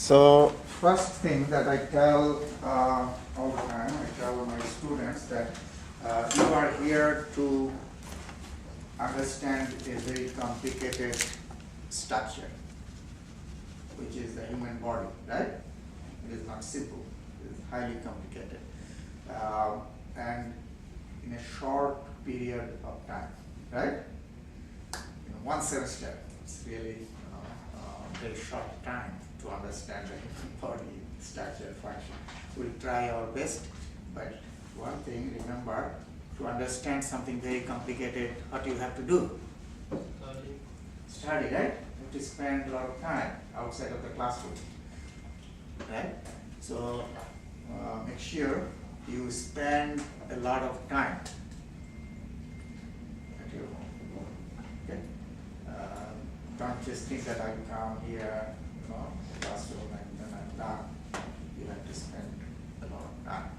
So first thing that I tell all the time, I tell my students that you are here to understand a very complicated structure, which is the human body, right? It is not simple, it is highly complicated. And in a short period of time, right? In one semester, it's really very short time to understand the human body structure function. We'll try our best, but one thing, remember, to understand something very complicated, what you have to do? Study, right? You have to spend a lot of time outside of the classroom, right? So make sure you spend a lot of time at your home. Okay? Don't just think that I come here, classroom and then I'm done. You have to spend a lot of time.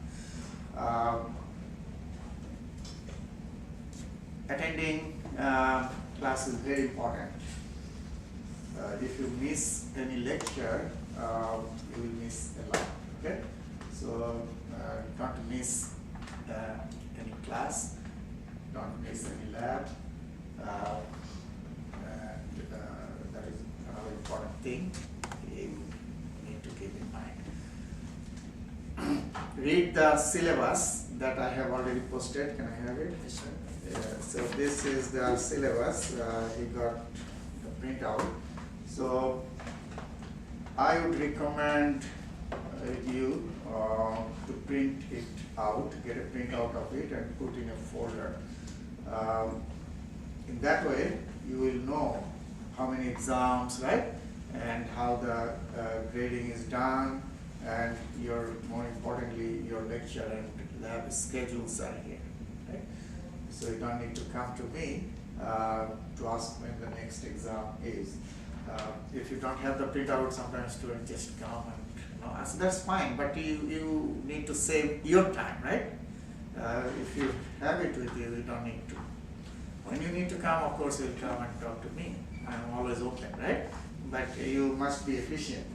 Attending class is very important. If you miss any lecture, you will miss a lot. Okay, so don't miss any class, don't miss any lab, and that is another important thing you need to keep in mind. Read the syllabus that I have already posted. Can I have it? Yes, sir. So this is the syllabus. He got the printout. So I would recommend you to print it out, get a printout of it and put in a folder. In that way, you will know how many exams, right? And how the grading is done, and more importantly, your lecture and lab schedules are here. Right? So you don't need to come to me to ask when the next exam is. If you don't have the printout, sometimes students just come and ask. That's fine, but you need to save your time, right? If you have it with you, you don't need to. When you need to come, of course, you'll come and talk to me. I'm always open, right? But you must be efficient.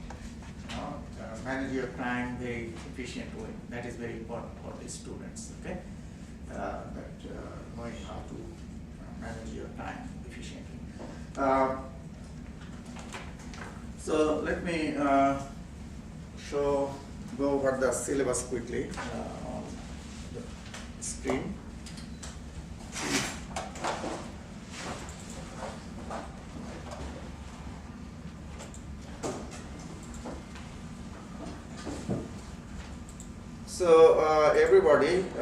Manage your time very efficient way. That is very important for the students. Okay, knowing how to manage your time efficiently. So let me go over the syllabus quickly on the screen. So everybody, take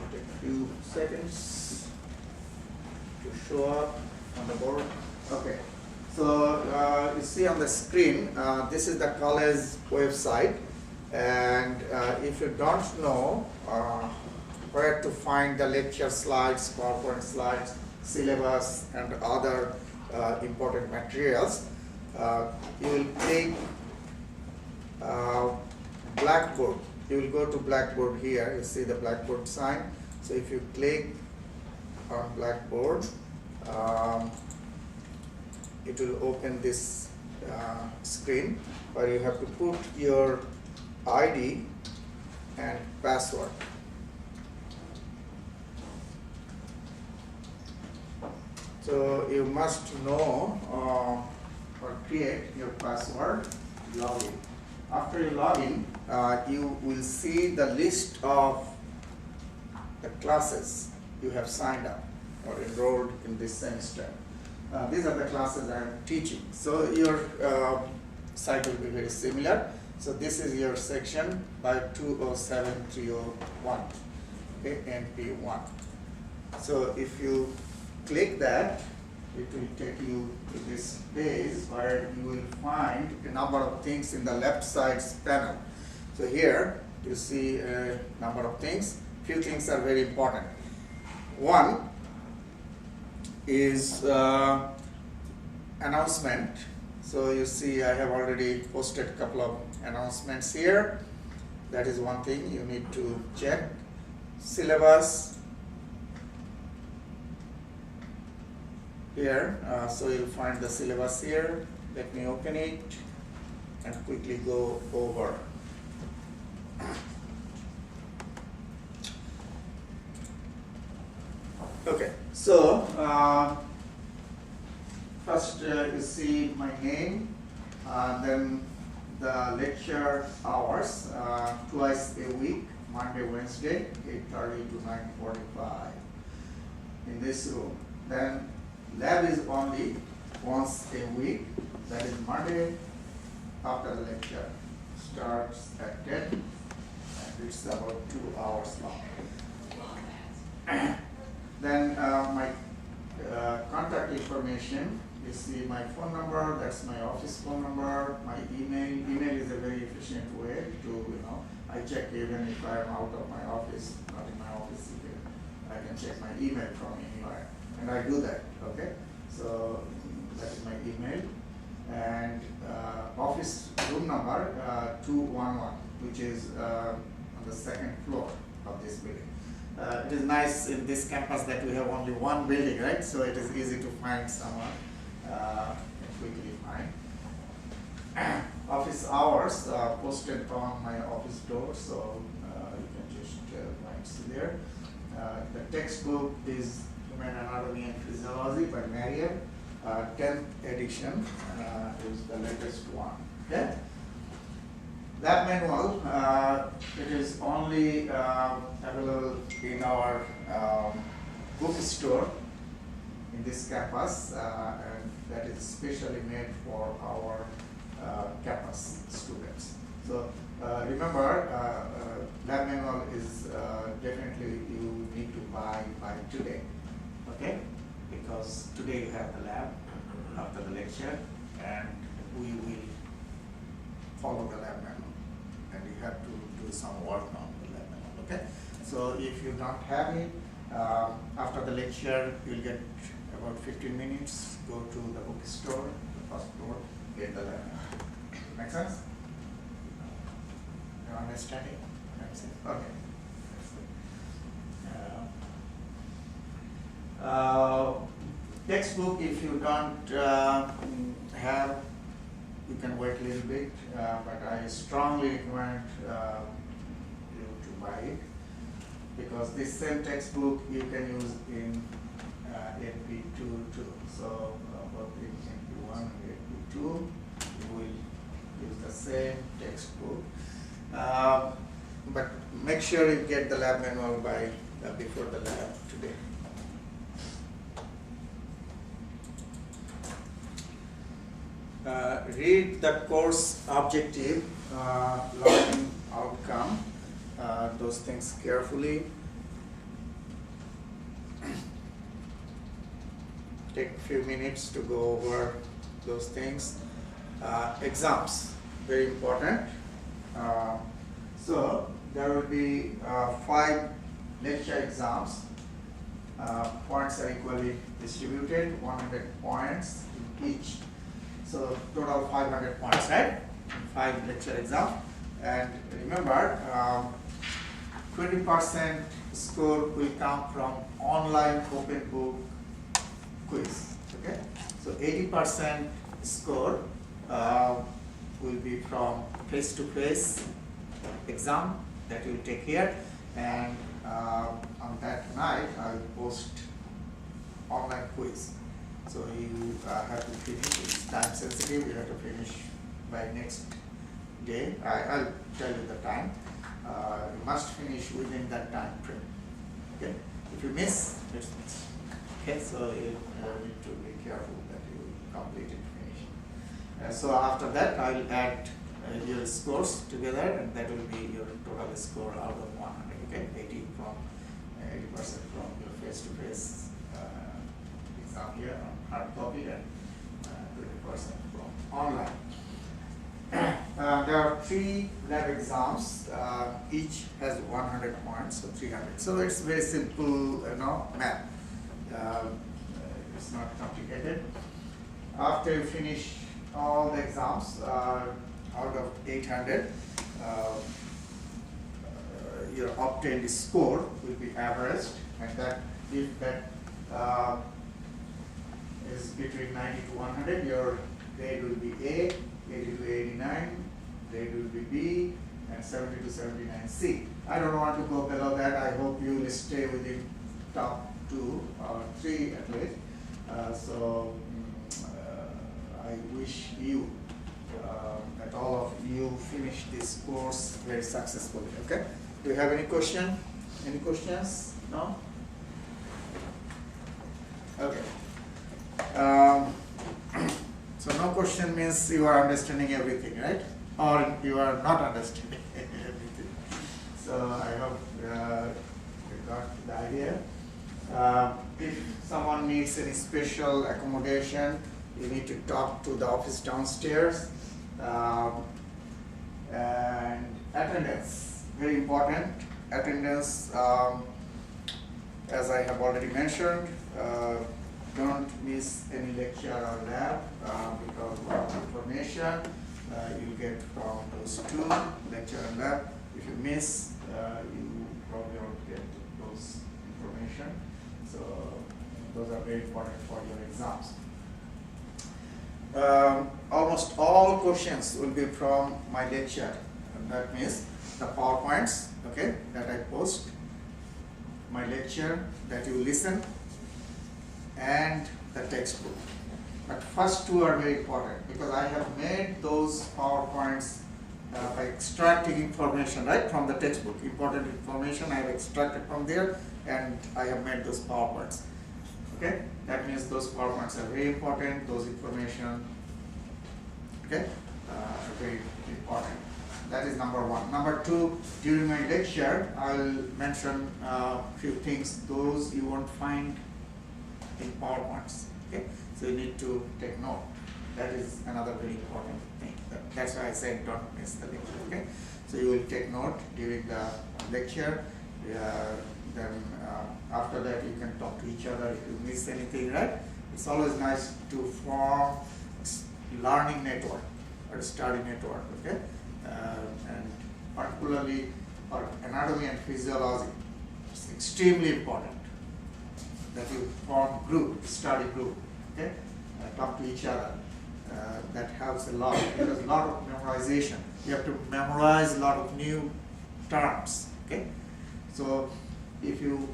a few seconds to show up on the board. Okay. So you see on the screen, this is the college website, and if you don't know where to find the lecture slides, PowerPoint slides, syllabus, and other important materials, you will click Blackboard. You will go to Blackboard here. You see the Blackboard sign. So if you click on Blackboard, it will open this screen where you have to put your ID and password. So you must know or create your password, login. After you log in, you will see the list of the classes you have signed up or enrolled in this semester. These are the classes I am teaching. So your site will be very similar. So this is your section by 207301, okay, NP1. So if you click that, it will take you to this page where you will find a number of things in the left side panel. So here you see a number of things. Few things are very important. One is announcement. So you see I have already posted a couple of announcements here. That is one thing you need to check. Syllabus, here. So you'll find the syllabus here. Let me open it and quickly go over. Okay, so first you see my name, then the lecture hours, twice a week, Monday, Wednesday, 8:30 to 9:45 in this room. Then lab is only once a week, that is Monday after the lecture. Starts at 10 and it's about 2 hours long. Then my contact information, you see my phone number, that's my office phone number, my email. Email is a very efficient way to, I check even if I am out of my office, not in my office, I can check my email from anywhere. And I do that, okay? So that is my email. And office room number 211, which is on the second floor of this building. It is nice in this campus that we have only one building, right? So it is easy to find someone, quickly find. Office hours posted on my office door, so you can just find there. The textbook is Human Anatomy and Physiology by Mariam. 10th edition is the latest one. Okay? Lab manual, it is only available in our bookstore in this campus, and that is specially made for our campus students. So remember, lab manual is definitely you need to buy by today, okay? Because today you have the lab after the lecture, and we will follow the lab manual. And you have to do some work on the lab manual, okay? So if you don't have it, after the lecture, you'll get about 15 minutes, go to the bookstore, the first floor, get the lab manual. Make sense? You understanding? Okay. Textbook, if you don't have, you can wait a little bit, but I strongly recommend you to buy it, because this same textbook you can use in A&P too. So both in A&P1 and A&P2, you will use the same textbook. But make sure you get the lab manual by before the lab today. Read the course objective, learning outcome, those things carefully. Take a few minutes to go over those things. Exams, very important. So there will be 5 lecture exams. Points are equally distributed, 100 points in each. So total 500 points, right? 5 lecture exam. And remember, 20% score will come from online open book quiz. Okay? So 80% score will be from face-to-face exam that you take here, and on that night I will post online quiz. So you have to finish, it's time sensitive, you have to finish by next day. I'll tell you the time. You must finish within that time frame. Okay? If you miss, it's missed. Okay, so you need to be careful that you complete it, finish. So after that, I will add your scores together, and that will be your total score out of 100. Okay, 80% from your face-to-face exam here on hard copy, and 20% from online. There are 3 lab exams. Each has 100 points, so 300. So it's very simple, math. It's not complicated. After you finish all the exams, out of 800, your obtained score will be averaged, and that if that between 90 to 100, your grade will be A, 80 to 89, grade will be B, and 70 to 79 C. I don't want to go below that. I hope you will stay within top 2 or 3 at least. I wish you that all of you finish this course very successfully. Okay? Do you have any question? Any questions? No? Okay. So no question means you are understanding everything, right? Or you are not understanding everything. So I hope you got the idea. If someone needs any special accommodation, you need to talk to the office downstairs. And attendance, very important. Attendance, as I have already mentioned, don't miss any lecture or lab because of information you get from those 2, lecture and lab. If you miss, you probably won't get those information. So those are very important for your exams. Almost all questions will be from my lecture. And that means the PowerPoints, okay, that I post, my lecture that you listen, and the textbook. But first 2 are very important because I have made those PowerPoints by extracting information right from the textbook. Important information I have extracted from there, and I have made those PowerPoints. Okay, that means those PowerPoints are very important. Those information, okay, are very important. That is number 1. Number 2, during my lecture, I will mention a few things. Those you won't find in PowerPoints. Okay, so you need to take note. That is another very important thing. That's why I said don't miss the lecture. Okay, so you will take note during the lecture. Then after that you can talk to each other if you miss anything. Right? It's always nice to form learning network or study network. Okay, and particularly for anatomy and physiology, it's extremely important that you form group, study group, okay? Talk to each other. That helps a lot because a lot of memorization. You have to memorize a lot of new terms, okay? So if you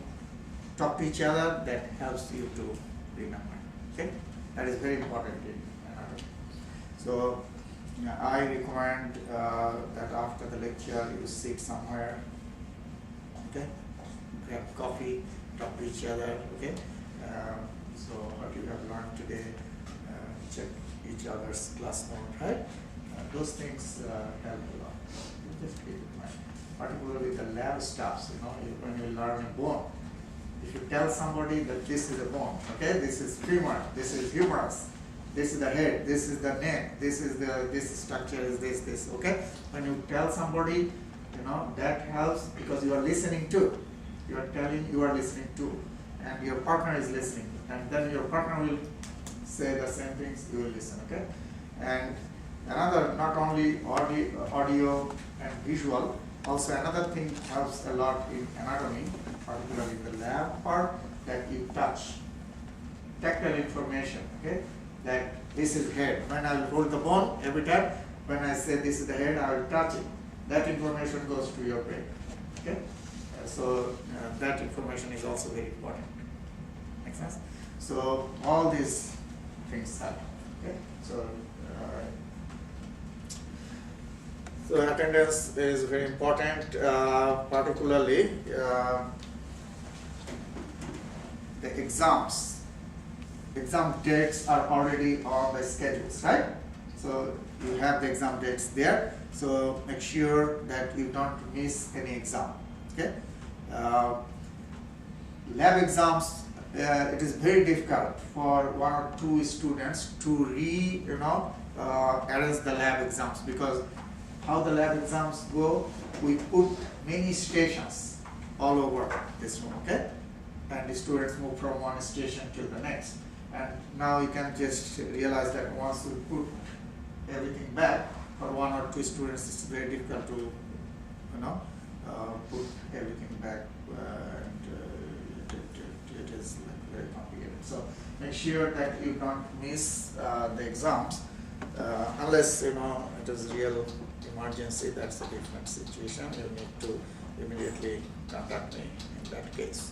talk to each other, that helps you to remember, okay? That is very important in anatomy. So I recommend that after the lecture you sit somewhere, okay? Grab coffee, talk to each other, okay? So what you have learned today, check each other's class note, right? Those things help a lot. You just keep in mind, particularly the lab stuffs, when you learn a bone. If you tell somebody that this is a bone, okay, this is femur, this is humerus, this is the head, this is the neck, this structure is this, okay? When you tell somebody, that helps because you are listening to. You are telling, you are listening to, and your partner is listening, and then your partner will say the same things, you will listen, okay? And another, not only audio and visual, also another thing helps a lot in anatomy, particularly in the lab part, that you touch. Tactile information, okay? That this is head. When I will hold the bone, every time, when I say this is the head, I will touch it. That information goes to your brain, okay? So that information is also very important. Make sense? So all these things happen. Okay. So attendance is very important, particularly the exams. Exam dates are already on the schedules, right? So you have the exam dates there. So make sure that you don't miss any exam. Okay. Lab exams, it is very difficult for 1 or 2 students to arrange the lab exams, because how the lab exams go, we put many stations all over this room, okay? And the students move from one station to the next. And now you can just realize that once we put everything back, for 1 or 2 students, it's very difficult to, put everything back, and it is very complicated. So make sure that you don't miss the exams unless it is real emergency. That's a different situation. You need to immediately contact me in that case.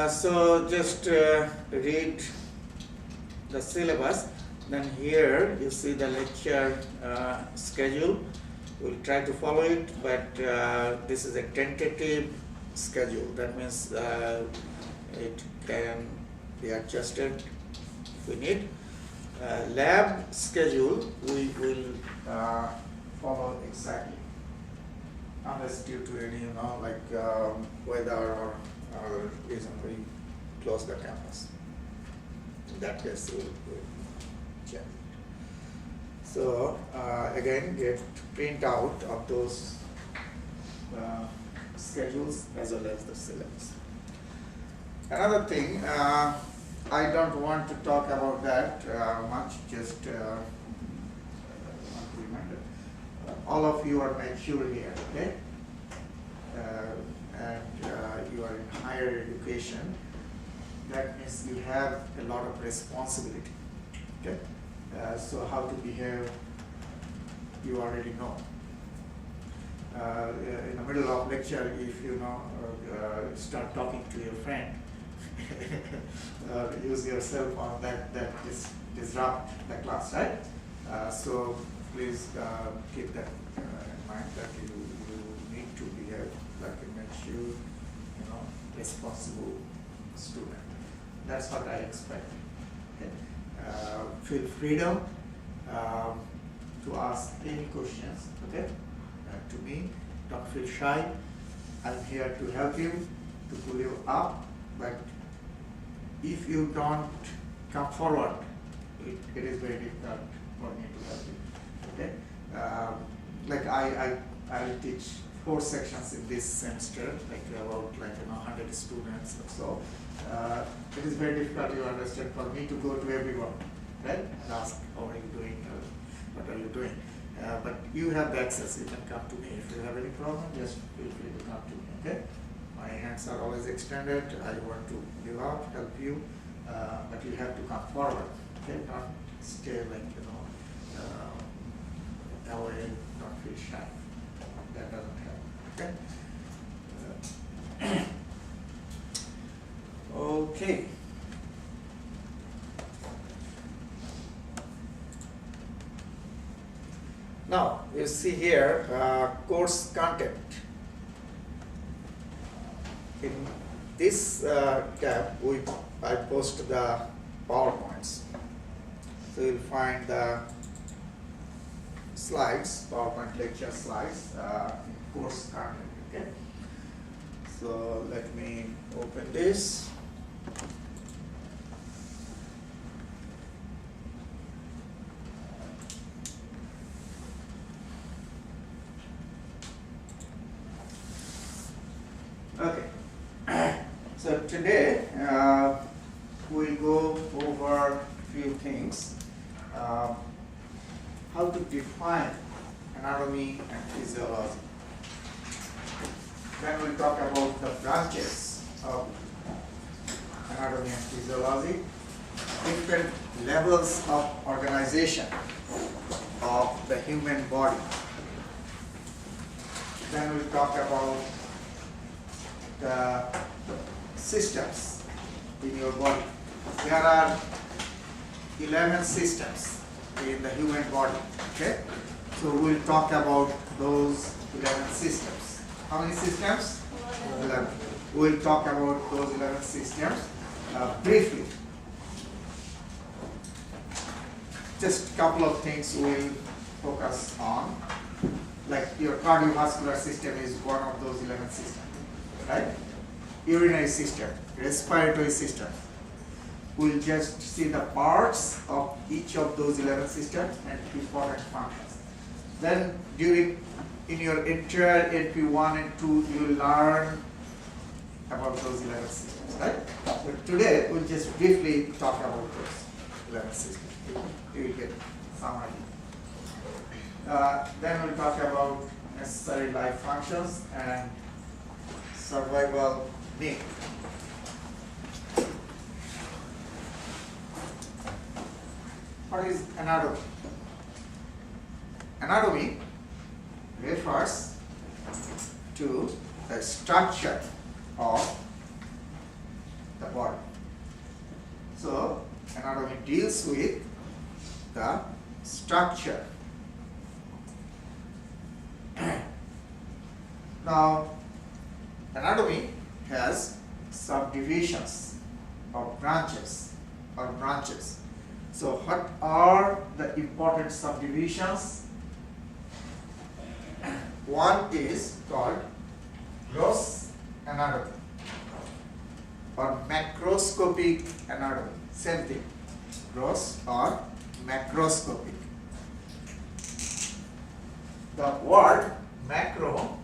So just read the syllabus. Then here you see the lecture schedule. We'll try to follow it, but this is a tentative schedule. That means it can be adjusted if we need. Lab schedule we will follow exactly, unless due to any weather or reason we close the campus. In that case we'll check. So again, get print out of those schedules as well as the syllabus. Another thing, I don't want to talk about that much, just want to remind all of you are mature here, okay? And you are in higher education. That means you have a lot of responsibility, okay? So how to behave, you already know. In the middle of lecture, if you start talking to your friend, use your cell phone, that disrupt the class, right? So please keep that in mind, that you need to behave like a mature, responsible student. That's what I expect. Okay? Feel freedom to ask any questions, okay? To me, don't feel shy. I'm here to help you, to pull you up, but if you don't come forward, it is very difficult for me to help you, okay? Like I will teach 4 sections in this semester, like about 100 students or so. It is very difficult, you understand, for me to go to everyone, right? And ask, how are you doing? What are you doing? But you have the access, you can come to me. If you have any problem, just feel free to come to me, okay? My hands are always extended. I want to give out, help you, but you have to come forward, okay? Don't stay away, don't feel shy. That doesn't help, okay? Okay. Now, you see here course content. In this tab, I post the PowerPoints. So you'll find the slides, PowerPoint lecture slides, in course content. Okay. So let me open this. Okay, so today we'll go over a few things. How to define anatomy and physiology. Then we'll talk about the branches of anatomy and physiology, different levels of organization of the human body. Then we'll talk about the systems in your body. There are 11 systems in the human body, okay? So we'll talk about those 11 systems. How many systems? 11. We'll talk about those 11 systems briefly. Just a couple of things we'll focus on. Like your cardiovascular system is one of those 11 systems, right? Urinary system, respiratory system. We'll just see the parts of each of those 11 systems and important functions. Then in your entire NP1 and 2, you will learn about those 11 systems, right? But today, we'll just briefly talk about those 11 systems. You will get some idea. Then we'll talk about necessary life functions and survival need. What is anatomy? Anatomy refers to the structure of the body. So, anatomy deals with the structure. Now, anatomy has subdivisions or branches. So, what are the important subdivisions? One is called gross anatomy or macroscopic anatomy. Same thing, gross or macroscopic. The word macro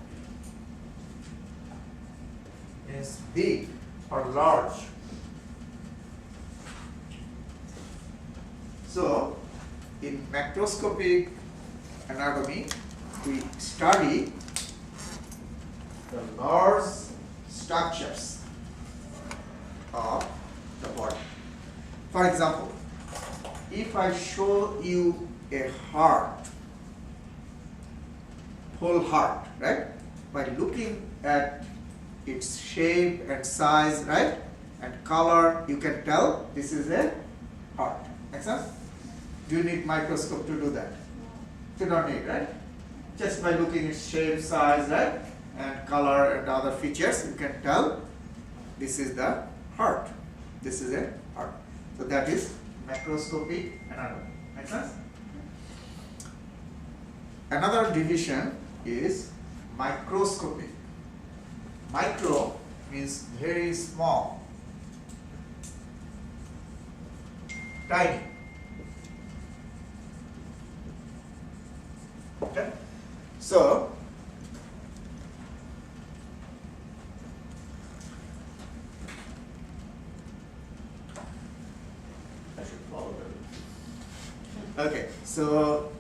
is big or large. So, in macroscopic anatomy, we study the large structures of the body. For example, if I show you a heart, whole heart, right? By looking at its shape and size, right? And color, you can tell this is a heart. Make sense? Do you need microscope to do that? You don't need, right? Just by looking at shape, size, right? And color and other features, you can tell this is the heart. This is a heart. So that is macroscopic anatomy. Make sense? Another division is microscopic. Micro means very small, tiny. Okay? So, I should follow that. Okay, so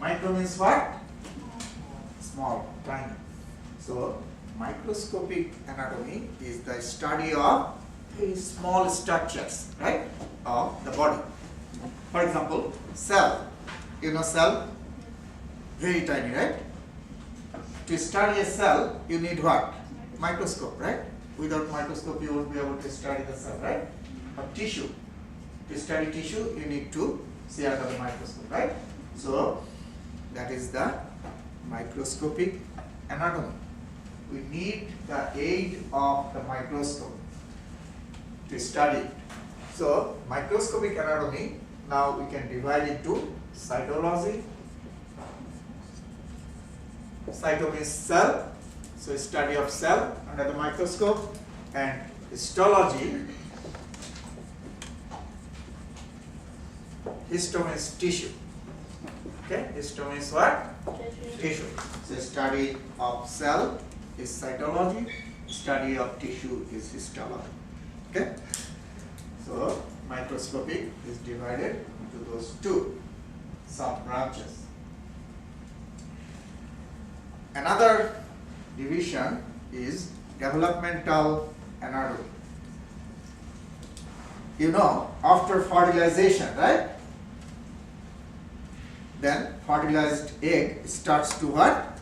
micro means what? Small, tiny. So, microscopic anatomy is the study of very small structures, right, of the body. For example, cell. You know cell? Very tiny, right? To study a cell, you need what? Microscope, right? Without microscope, you won't be able to study the cell, right? Or tissue. To study tissue, you need to see under the microscope, right? So, that is the microscopic anatomy. We need the aid of the microscope to study it. So, microscopic anatomy, now we can divide into cytology. Cyto means cell, so study of cell under the microscope, and histology. Histo means tissue. Okay, histo means what? Tissue. So study of cell is cytology, study of tissue is histology. Okay, so microscopic is divided into those two sub branches. Another division is developmental anatomy. You know, after fertilization, right? Then fertilized egg starts to what?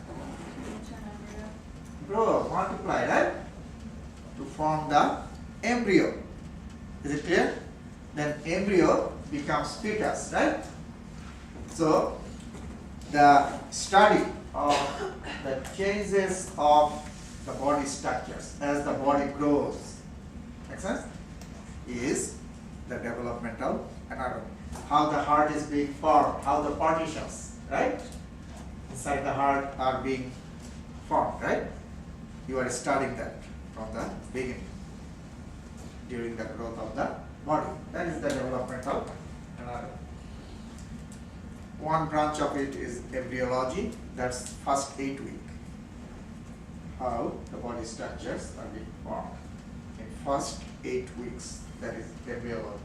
Grow, multiply, right? To form the embryo. Is it clear? Then embryo becomes fetus, right? So, the study of the changes of the body structures as the body grows, make sense? Is the developmental anatomy. How the heart is being formed, how the partitions, right, inside the heart are being formed, right? You are studying that from the beginning during the growth of the body. That is the developmental anatomy. One branch of it is embryology, that's first 8 weeks. How the body structures are being formed in first 8 weeks, that is embryology.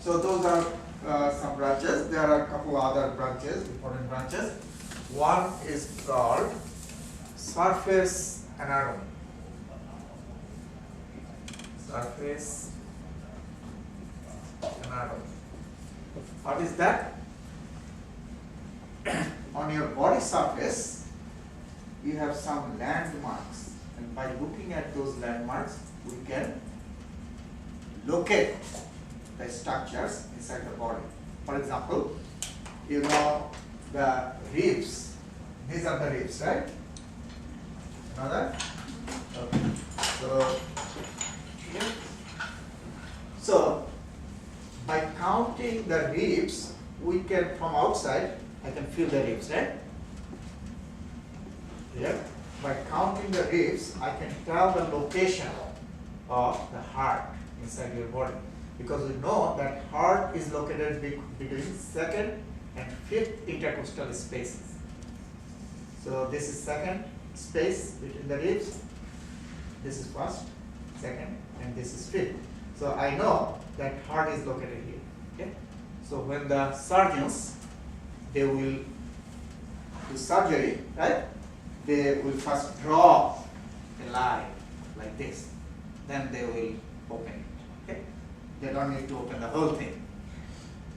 So those are some branches. There are a couple other branches, important branches. One is called surface anatomy. Surface anatomy. What is that? On your body surface, you have some landmarks, and by looking at those landmarks, we can locate the structures inside the body. For example, you know the ribs. These are the ribs, right? You know that? Okay. So by counting the ribs, we can, from outside, I can feel the ribs, right? Here, by counting the ribs, I can tell the location of the heart inside your body, because we know that heart is located between second and fifth intercostal spaces. So this is second space between the ribs. This is first, second, and this is fifth. So I know that heart is located here. Okay. So when the surgeons, they will do surgery, right? They will first draw a line like this. Then they will open it. Okay. They don't need to open the whole thing.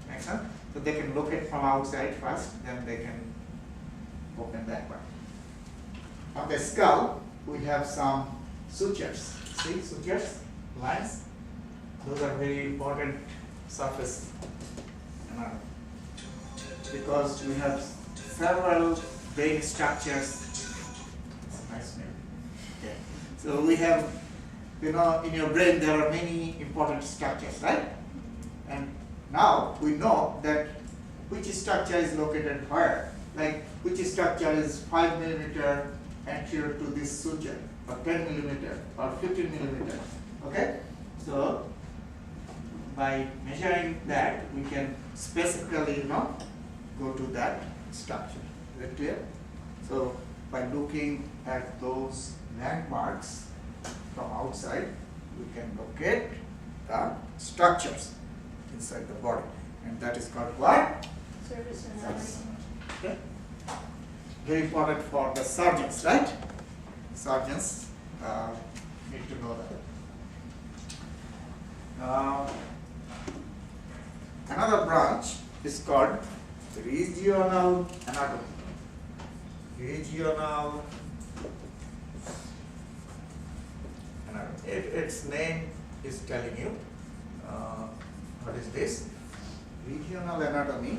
Make sense? So they can look it from outside first, then they can open that one. On the skull, we have some sutures. See sutures, lines. Those are very important surface anatomy, because we have several brain structures. It's a nice name. Okay. So we have, you know, in your brain there are many important structures, right? And now we know that which structure is located where. Like which structure is 5 millimeter anterior to this suture, or 10 millimeter, or 15 millimeter. Okay? So by measuring that, we can specifically, you know, go to that structure. Is that clear? So by looking at those landmarks from outside, we can locate the structures inside the body, and that is called what? Surface anatomy. Okay. Very important for the surgeons, right? Surgeons need to know that. Another branch is called regional anatomy. Regional anatomy. Its name is telling you what is this? Regional anatomy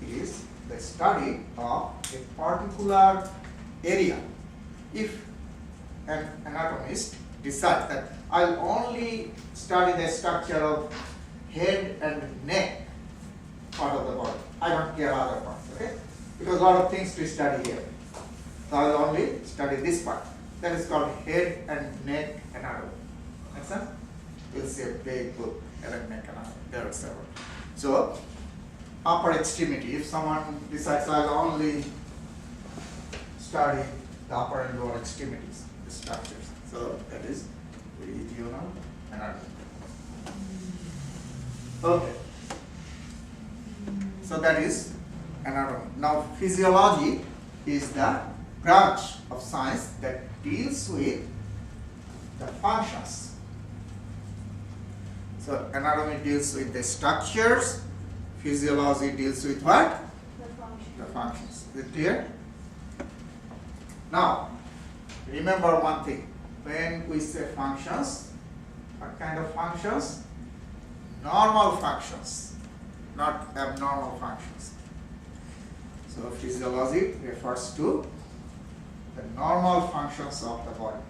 is the study of a particular area. If an anatomist decides that I'll only study the structure of head and neck part of the body, I don't care other parts, okay? Because a lot of things to study here. So I'll only study this part. That is called head and neck anatomy. Make sense? You'll see a big book, head and neck anatomy. There are several. So upper extremity, if someone decides I'll only study the upper and lower extremities, the structures. So that is regional anatomy. Okay. So that is anatomy. Now physiology is the branch of science that deals with the functions. So anatomy deals with the structures, physiology deals with what? The functions. Is it clear? Now, remember one thing. When we say functions, what kind of functions? Normal functions, not abnormal functions. So physiology refers to the normal functions of the body.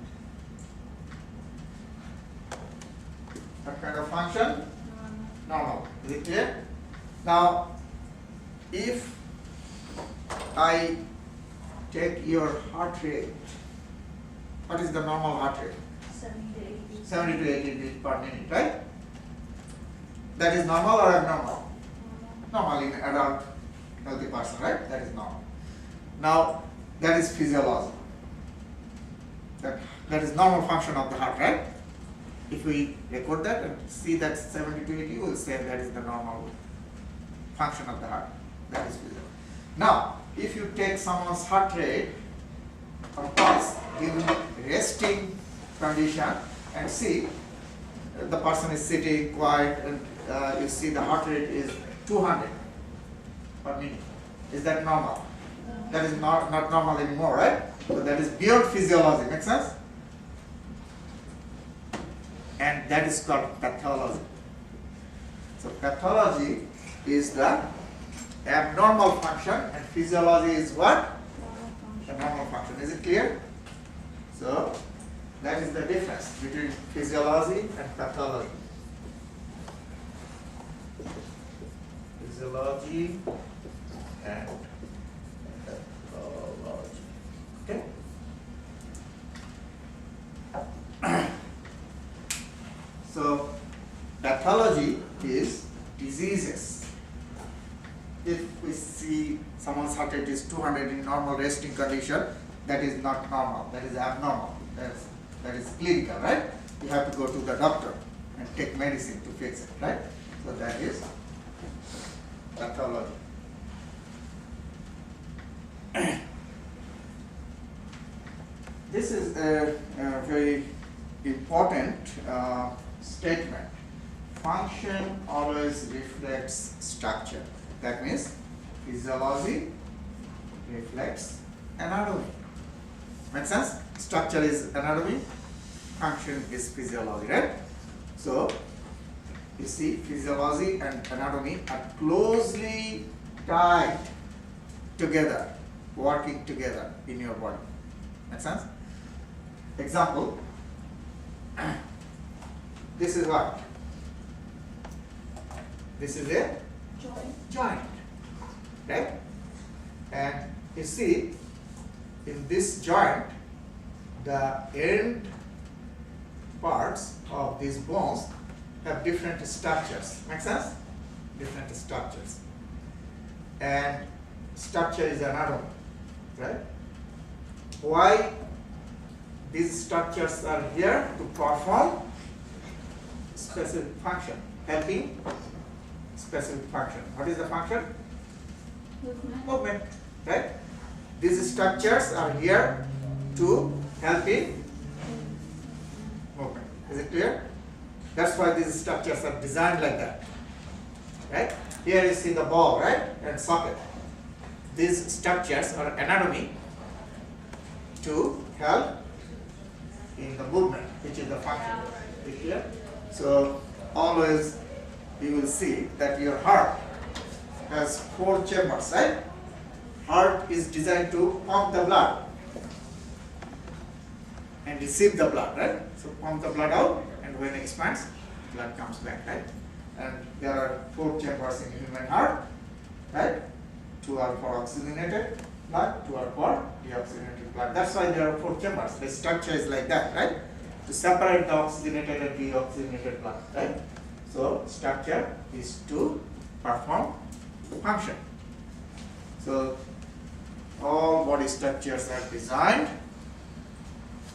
What kind of function? Normal. Is it clear? Now, if I take your heart rate, what is the normal heart rate? 70 to 80 beats per minute, right? That is normal or abnormal? Normal in adult healthy person, right? That is normal. Now, that is physiology. That is normal function of the heart, right? If we record that and see that 70 to 80, we will say that is the normal function of the heart. That is physiology. Now, if you take someone's heart rate or pulse, give them resting condition and see the person is sitting quiet and you see the heart rate is 200 per minute. Is that normal? That is not normal anymore, right? So that is beyond physiology. Make sense? And that is called pathology. So pathology is the abnormal function and physiology is what? The normal function. Is it clear? So that is the difference between physiology and pathology. Physiology and pathology. Okay? So pathology is diseases. If we see someone's heart rate is 200 in normal resting condition, that is not normal, that is abnormal, that is clinical, right? You have to go to the doctor and take medicine to fix it, right? So that is pathology. This is a very important statement. Function always reflects structure. That means physiology reflects anatomy. Make sense? Structure is anatomy, function is physiology, right? So you see, physiology and anatomy are closely tied together, working together in your body. Make sense? Example, this is what? This is a joint, right? And you see, in this joint, the end parts of these bones have different structures. Make sense? Different structures. And structure is anatomy, right? Why these structures are here? To perform specific function, helping specific function. What is the function? Movement, right? These structures are here to help in movement. Is it clear? That's why these structures are designed like that, right? Here you see the ball, right, and socket. These structures are anatomy to help in the movement, which is the function. Is it clear? So always you will see that your heart has 4 chambers, right? Heart is designed to pump the blood and receive the blood, right? So pump the blood out, and when it expands, blood comes back, right? And there are 4 chambers in human heart, right? 2 are for oxygenated blood, 2 are for deoxygenated blood. That's why there are 4 chambers. The structure is like that, right? To separate the oxygenated and deoxygenated blood, right? So structure is to perform function. So all body structures are designed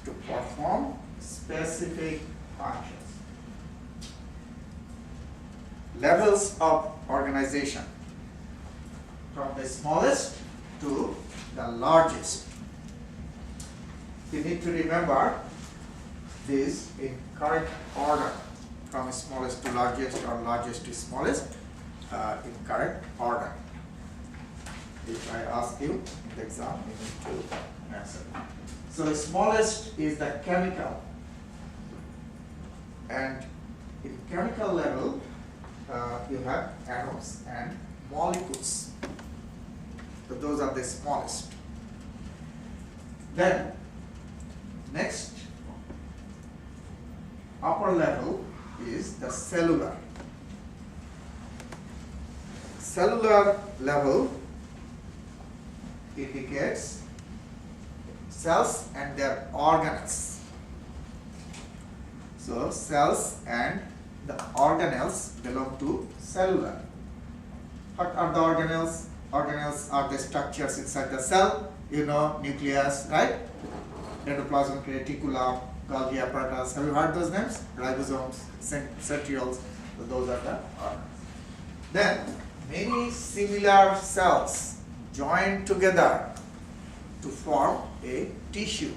to perform specific functions. Levels of organization, from the smallest to the largest. You need to remember this in correct order, from smallest to largest or largest to smallest, in correct order. If I ask you in the exam, you need to answer. So the smallest is the chemical, and in chemical level you have atoms and molecules. So those are the smallest. Then next upper level is the cellular. Cellular level indicates cells and their organelles. So cells and the organelles belong to cellular. What are the organelles? Organelles are the structures inside the cell. You know, nucleus, right? Endoplasmic reticulum, Golgi apparatus. Have you heard those names? Ribosomes, centrioles. So those are the organelles. Then many similar cells join together to form a tissue.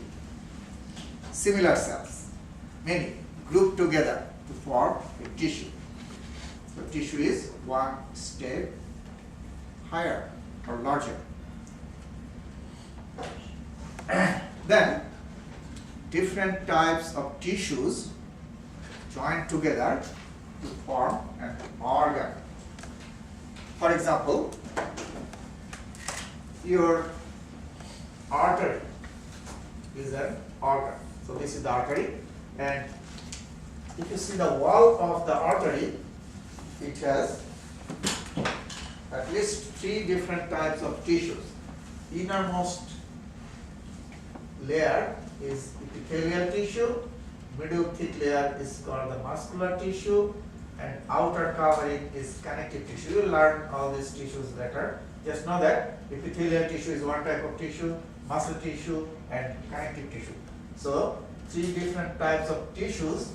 Similar cells, many grouped together to form a tissue. So tissue is one step higher or larger. Then different types of tissues join together to form an organ. For example, your artery is an organ. So this is the artery, and if you see the wall of the artery, it has at least 3 different types of tissues. Innermost layer is epithelial tissue, middle thick layer is called the muscular tissue, and outer covering is connective tissue. You will learn all these tissues later. Just know that epithelial tissue is one type of tissue, muscle tissue, and connective tissue. So 3 different types of tissues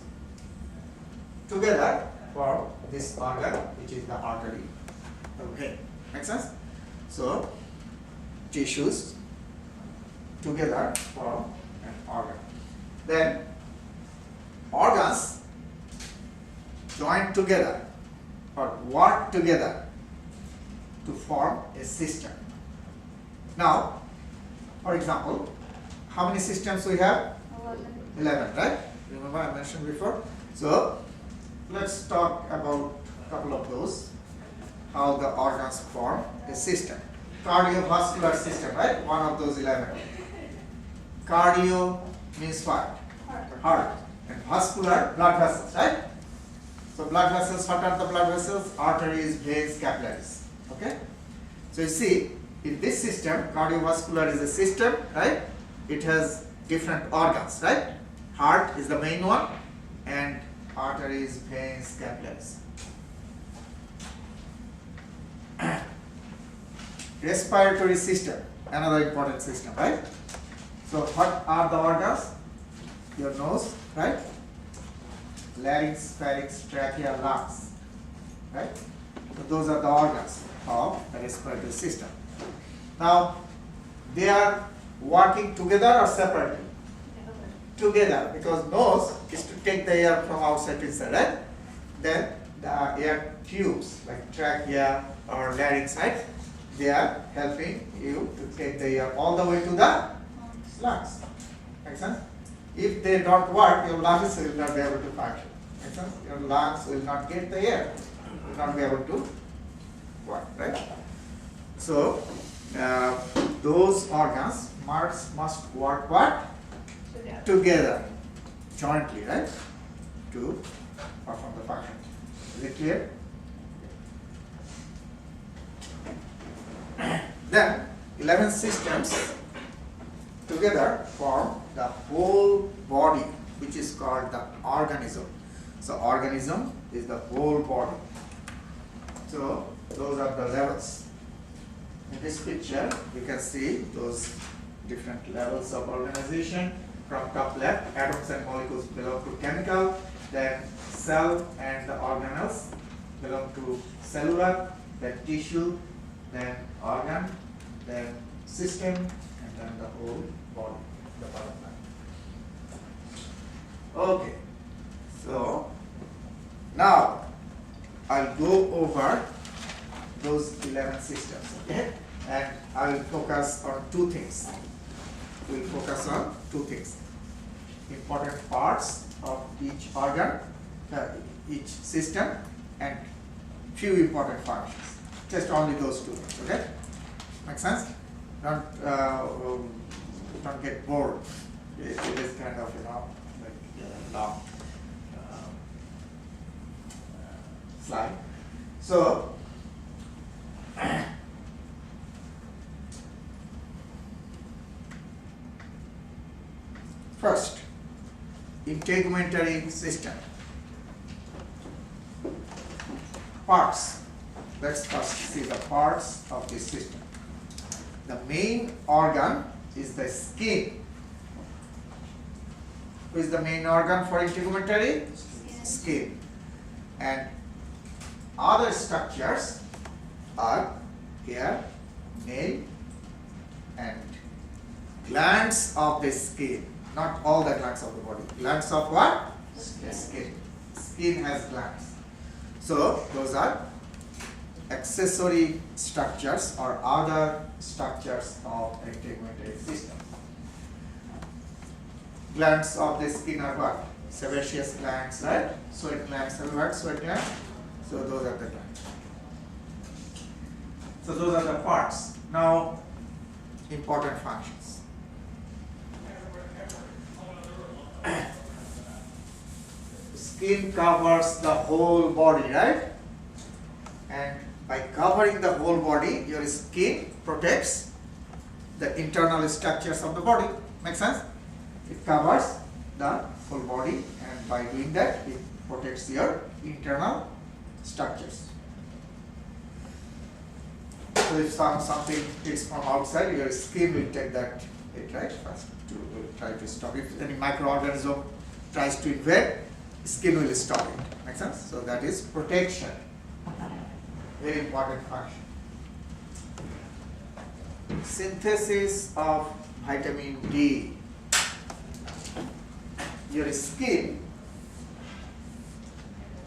together form this organ, which is the artery. Okay, make sense? So tissues together form an organ. Then organs join together or work together to form a system. Now, for example, how many systems we have? 11, right? Remember I mentioned before? So let's talk about a couple of those, how the organs form a system. Cardiovascular system, right? One of those 11. Cardio means what? Heart. And vascular, blood vessels, right? So blood vessels, what are the blood vessels? Arteries, veins, capillaries. Okay? So you see, in this system, cardiovascular is a system, right? It has different organs, right? Heart is the main one, and arteries, veins, capillaries. Respiratory system, another important system, right? So what are the organs? Your nose, right? Larynx, pharynx, trachea, lungs, right? So those are the organs of the respiratory system. Now, they are working together or separately? Together, because nose is to take the air from outside to inside, right? Then the air tubes like trachea or larynx, right? They are helping you to take the air all the way to the lungs. Make sense? If they don't work, your lungs will not be able to function. Make sense? Your lungs will not get the air, will not be able to work, right? So those organs must work what? Together, jointly, right? To perform the function. Is it clear? Then 11 systems together form the whole body, which is called the organism. So organism is the whole body. So those are the levels. In this picture, you can see those different levels of organization. From top left, atoms and molecules belong to chemical, then cell and the organelles belong to cellular, then tissue, then organ, then system, and then the whole body, the bottom line. Okay, so now I'll go over those 11 systems, okay? And I will focus on 2 things. We'll focus on 2 things. Important parts of each organ, each system, and few important functions. Just only those 2 things, okay? Make sense? Don't get bored. It is kind of, like long slide. So, first, integumentary system. Parts. Let's first see the parts of this system. The main organ is the skin. Who is the main organ for integumentary? Skin. And other structures are hair, nail, and glands of the skin. Not all the glands of the body. Glands of what? Skin. skin has glands. So those are accessory structures or other structures of a tegmentary system. Glands of the skin are what? Sebaceous glands, right? Sweat glands. Have you heard sweat glands? So those are the glands. So those are the parts. Now, important functions. Skin covers the whole body, right? And by covering the whole body, your skin protects the internal structures of the body. Make sense? It covers the whole body, and by doing that, it protects your internal structures. So if something is from outside, your skin will take that hit, right? First to try to stop. If any microorganism tries to invade, skin will stop it. Make sense? So that is protection. Very important function. Synthesis of vitamin D. Your skin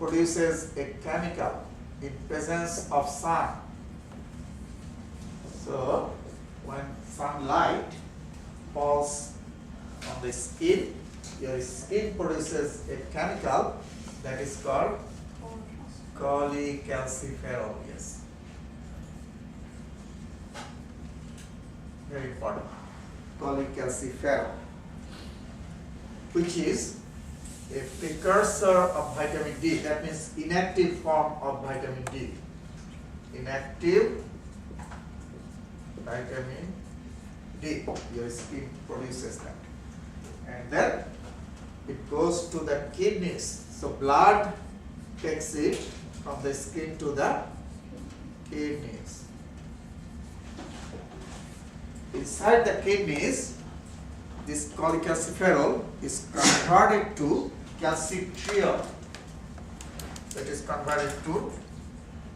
produces a chemical in presence of sun. So when sunlight falls on the skin, your skin produces a chemical that is called cholecalciferol. Yes. Very important. Cholecalciferol, which is a precursor of vitamin D. That means inactive form of vitamin D. Inactive vitamin D. Your skin produces that. And then it goes to the kidneys. So blood takes it from the skin to the kidneys. Inside the kidneys, this cholecalciferol is converted to calcitriol. That is converted to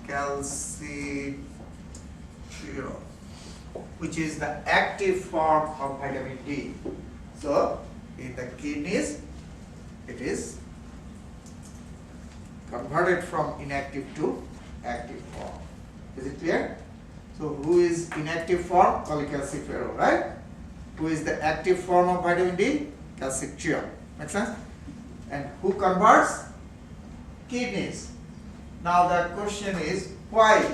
calcitriol, which is the active form of vitamin D. So in the kidneys, it is converted from inactive to active form. Is it clear? So who is inactive form? Cholecalciferol, right? Who is the active form of vitamin D? Calcitriol. Make sense? And who converts? Kidneys. Now the question is, why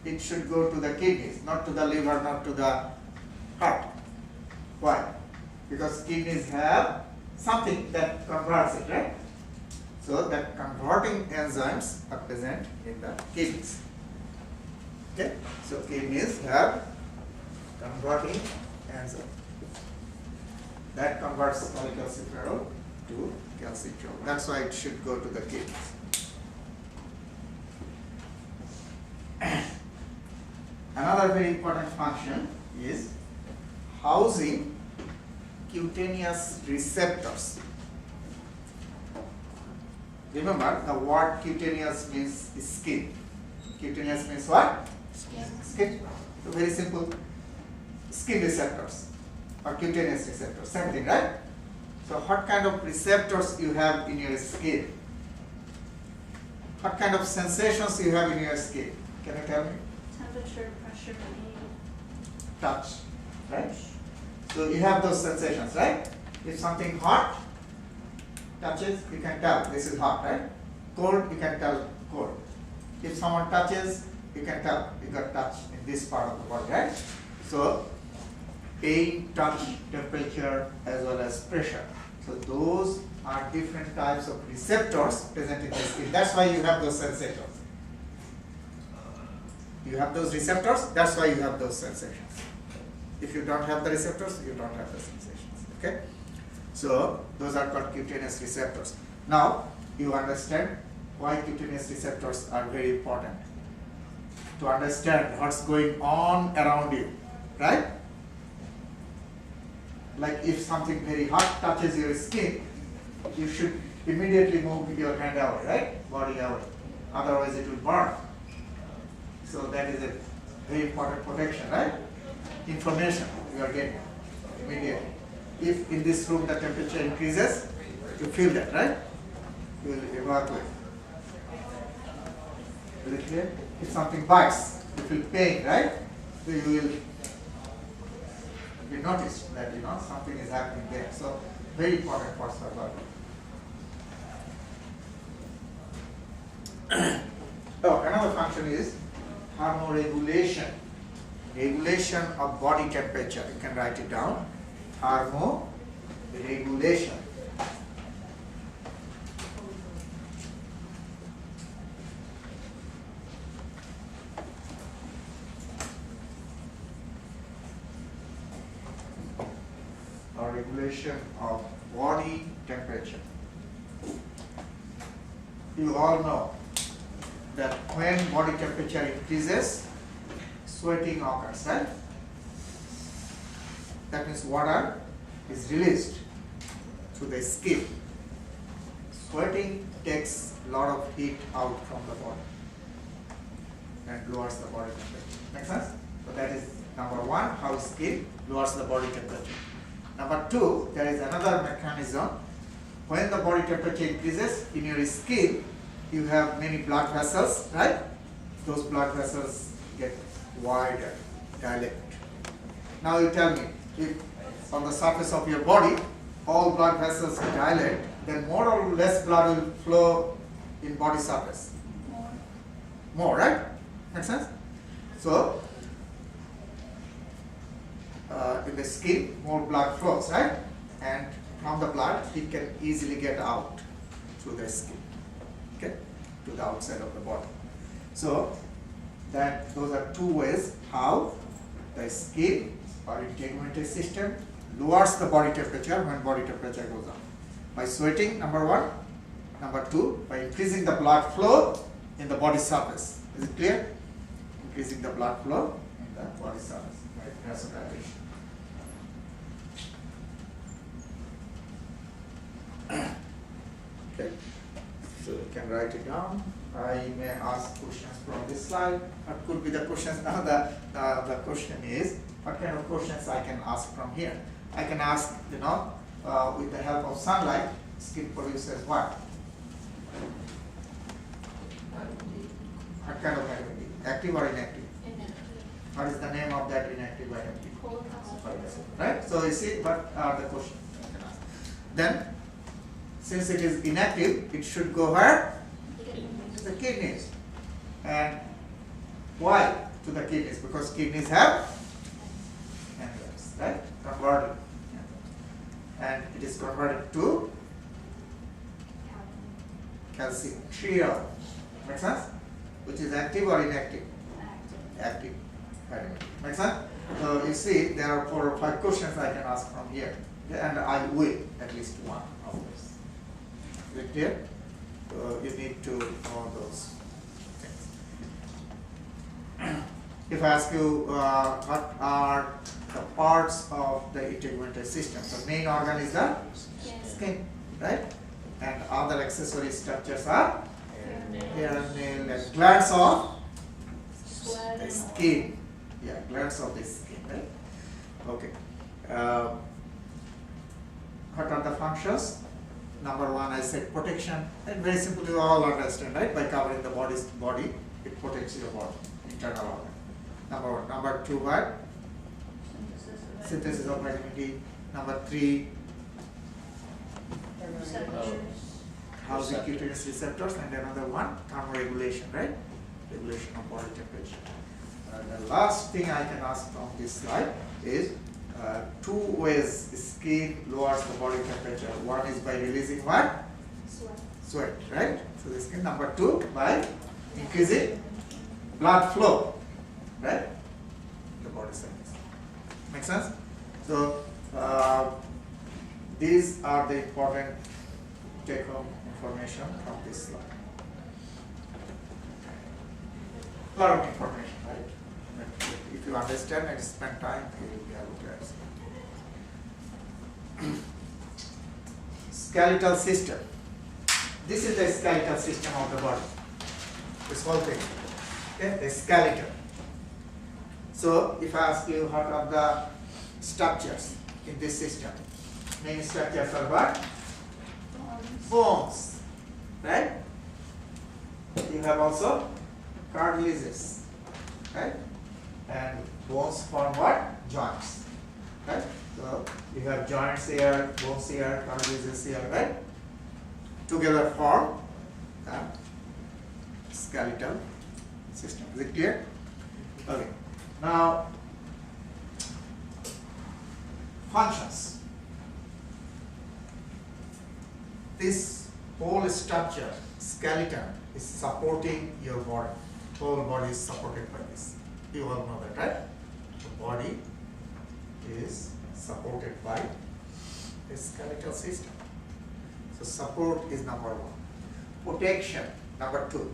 it should go to the kidneys, not to the liver, not to the heart? Why? Because kidneys have something that converts it, right? So that converting enzymes are present in the kidneys. Okay? So kidneys have converting enzyme that converts cholecalciferol to calcitriol. That's why it should go to the kidneys. Another very important function is housing cutaneous receptors. Remember, the word cutaneous means skin. Cutaneous means what? Skin. So very simple. Skin receptors or cutaneous receptors, same thing, right? So what kind of receptors you have in your skin? What kind of sensations you have in your skin? Can you tell me? Temperature, pressure, pain. Touch, right? So you have those sensations, right? If something hot touches, you can tell this is hot, right? Cold, you can tell cold. If someone touches, you can tell you got touch in this part of the body, right? So pain, touch, temperature, as well as pressure. So those are different types of receptors present in the skin. That's why you have those sensations. You have those receptors, that's why you have those sensations. If you don't have the receptors, you don't have the sensations. Okay? So those are called cutaneous receptors. Now you understand why cutaneous receptors are very important. To understand what's going on around you, right? Like if something very hot touches your skin, you should immediately move your hand away, right? Body away. Otherwise it will burn. So that is a very important protection, right? Information you are getting immediately. If in this room the temperature increases, you feel that, right? you will evacuate. Is it clear? If something bites, you feel pain, right? So you will notice that something is happening there. So very important for survival. Oh, another function is thermoregulation. Regulation of body temperature. You can write it down. Thermoregulation. Or regulation of body temperature. You all know that when body temperature increases, sweating occurs, right? That means water is released through the skin. Sweating takes a lot of heat out from the body and lowers the body temperature. Make sense? So that is number one, how skin lowers the body temperature. Number two, there is another mechanism. When the body temperature increases in your skin, you have many blood vessels, right? Those blood vessels get wider, dilate. Now you tell me, if on the surface of your body, all blood vessels dilate, then more or less blood will flow in body surface? More, right? Make sense? So, in the skin, more blood flows, right? And from the blood, it can easily get out through the skin, okay, to the outside of the body. So, those are two ways how the skin or integumentary system lowers the body temperature when body temperature goes up. By sweating, number one. Number two, by increasing the blood flow in the body surface. Is it clear? Increasing the blood flow in the body surface by vasodilation. Okay, so you can write it down. I may ask questions from this slide. What could be the questions? Now the question is, what kind of questions I can ask from here? I can ask, with the help of sunlight, skin produces what? What kind of vitamin D? Active or inactive? Inactive. What is the name of that inactive vitamin D? Cholecalciferol. Right? So you see, what are the questions I can ask? Then, since it is inactive, it should go where? To the kidneys. And why to the kidneys? Because kidneys have enzymes, right? Converted. And it is converted to calcium, triol. Make sense? Which is active or inactive? Active. Vitamin. Make sense? So you see, there are 4 or 5 questions I can ask from here. And I will at least one of this. Is it clear? So you need to know those things. If I ask you what are the parts of the integumentary system, the main organ is the skin, right? And other accessory structures are hair and nail and glands of the skin. Yeah, glands of the skin, right? Okay. What are the functions? Number one, I said protection, and very simply you all understand, right? By covering the body, it protects your body, internal organ. Number one. Number two, what? Synthesis of vitamin D. Number three, housing cutaneous receptors, and another one, thermoregulation, right? Regulation of body temperature. The last thing I can ask from this slide is 2 ways skin lowers the body temperature. One is by releasing what? Sweat, right? So the skin. Number 2, by increasing blood flow, right? The body surface. Make sense? So these are the important take-home information from this slide. A lot of information, right? But if you understand and spend time, you will be able to answer. Skeletal system. This is the skeletal system of the body. This whole thing. Okay, the skeleton. So, if I ask you what are the structures in this system, main structures are what? Bones. right? You have also cartilages, right? And bones form what? Joints, right? So you have joints here, bones here, cartilages here, right? Together form the skeletal system. Is it clear? Okay. Now, functions. This whole structure, skeleton, is supporting your body. Whole body is supported by this. You all know that, right? The body is supported by a skeletal system. So support is number one. Protection, number two.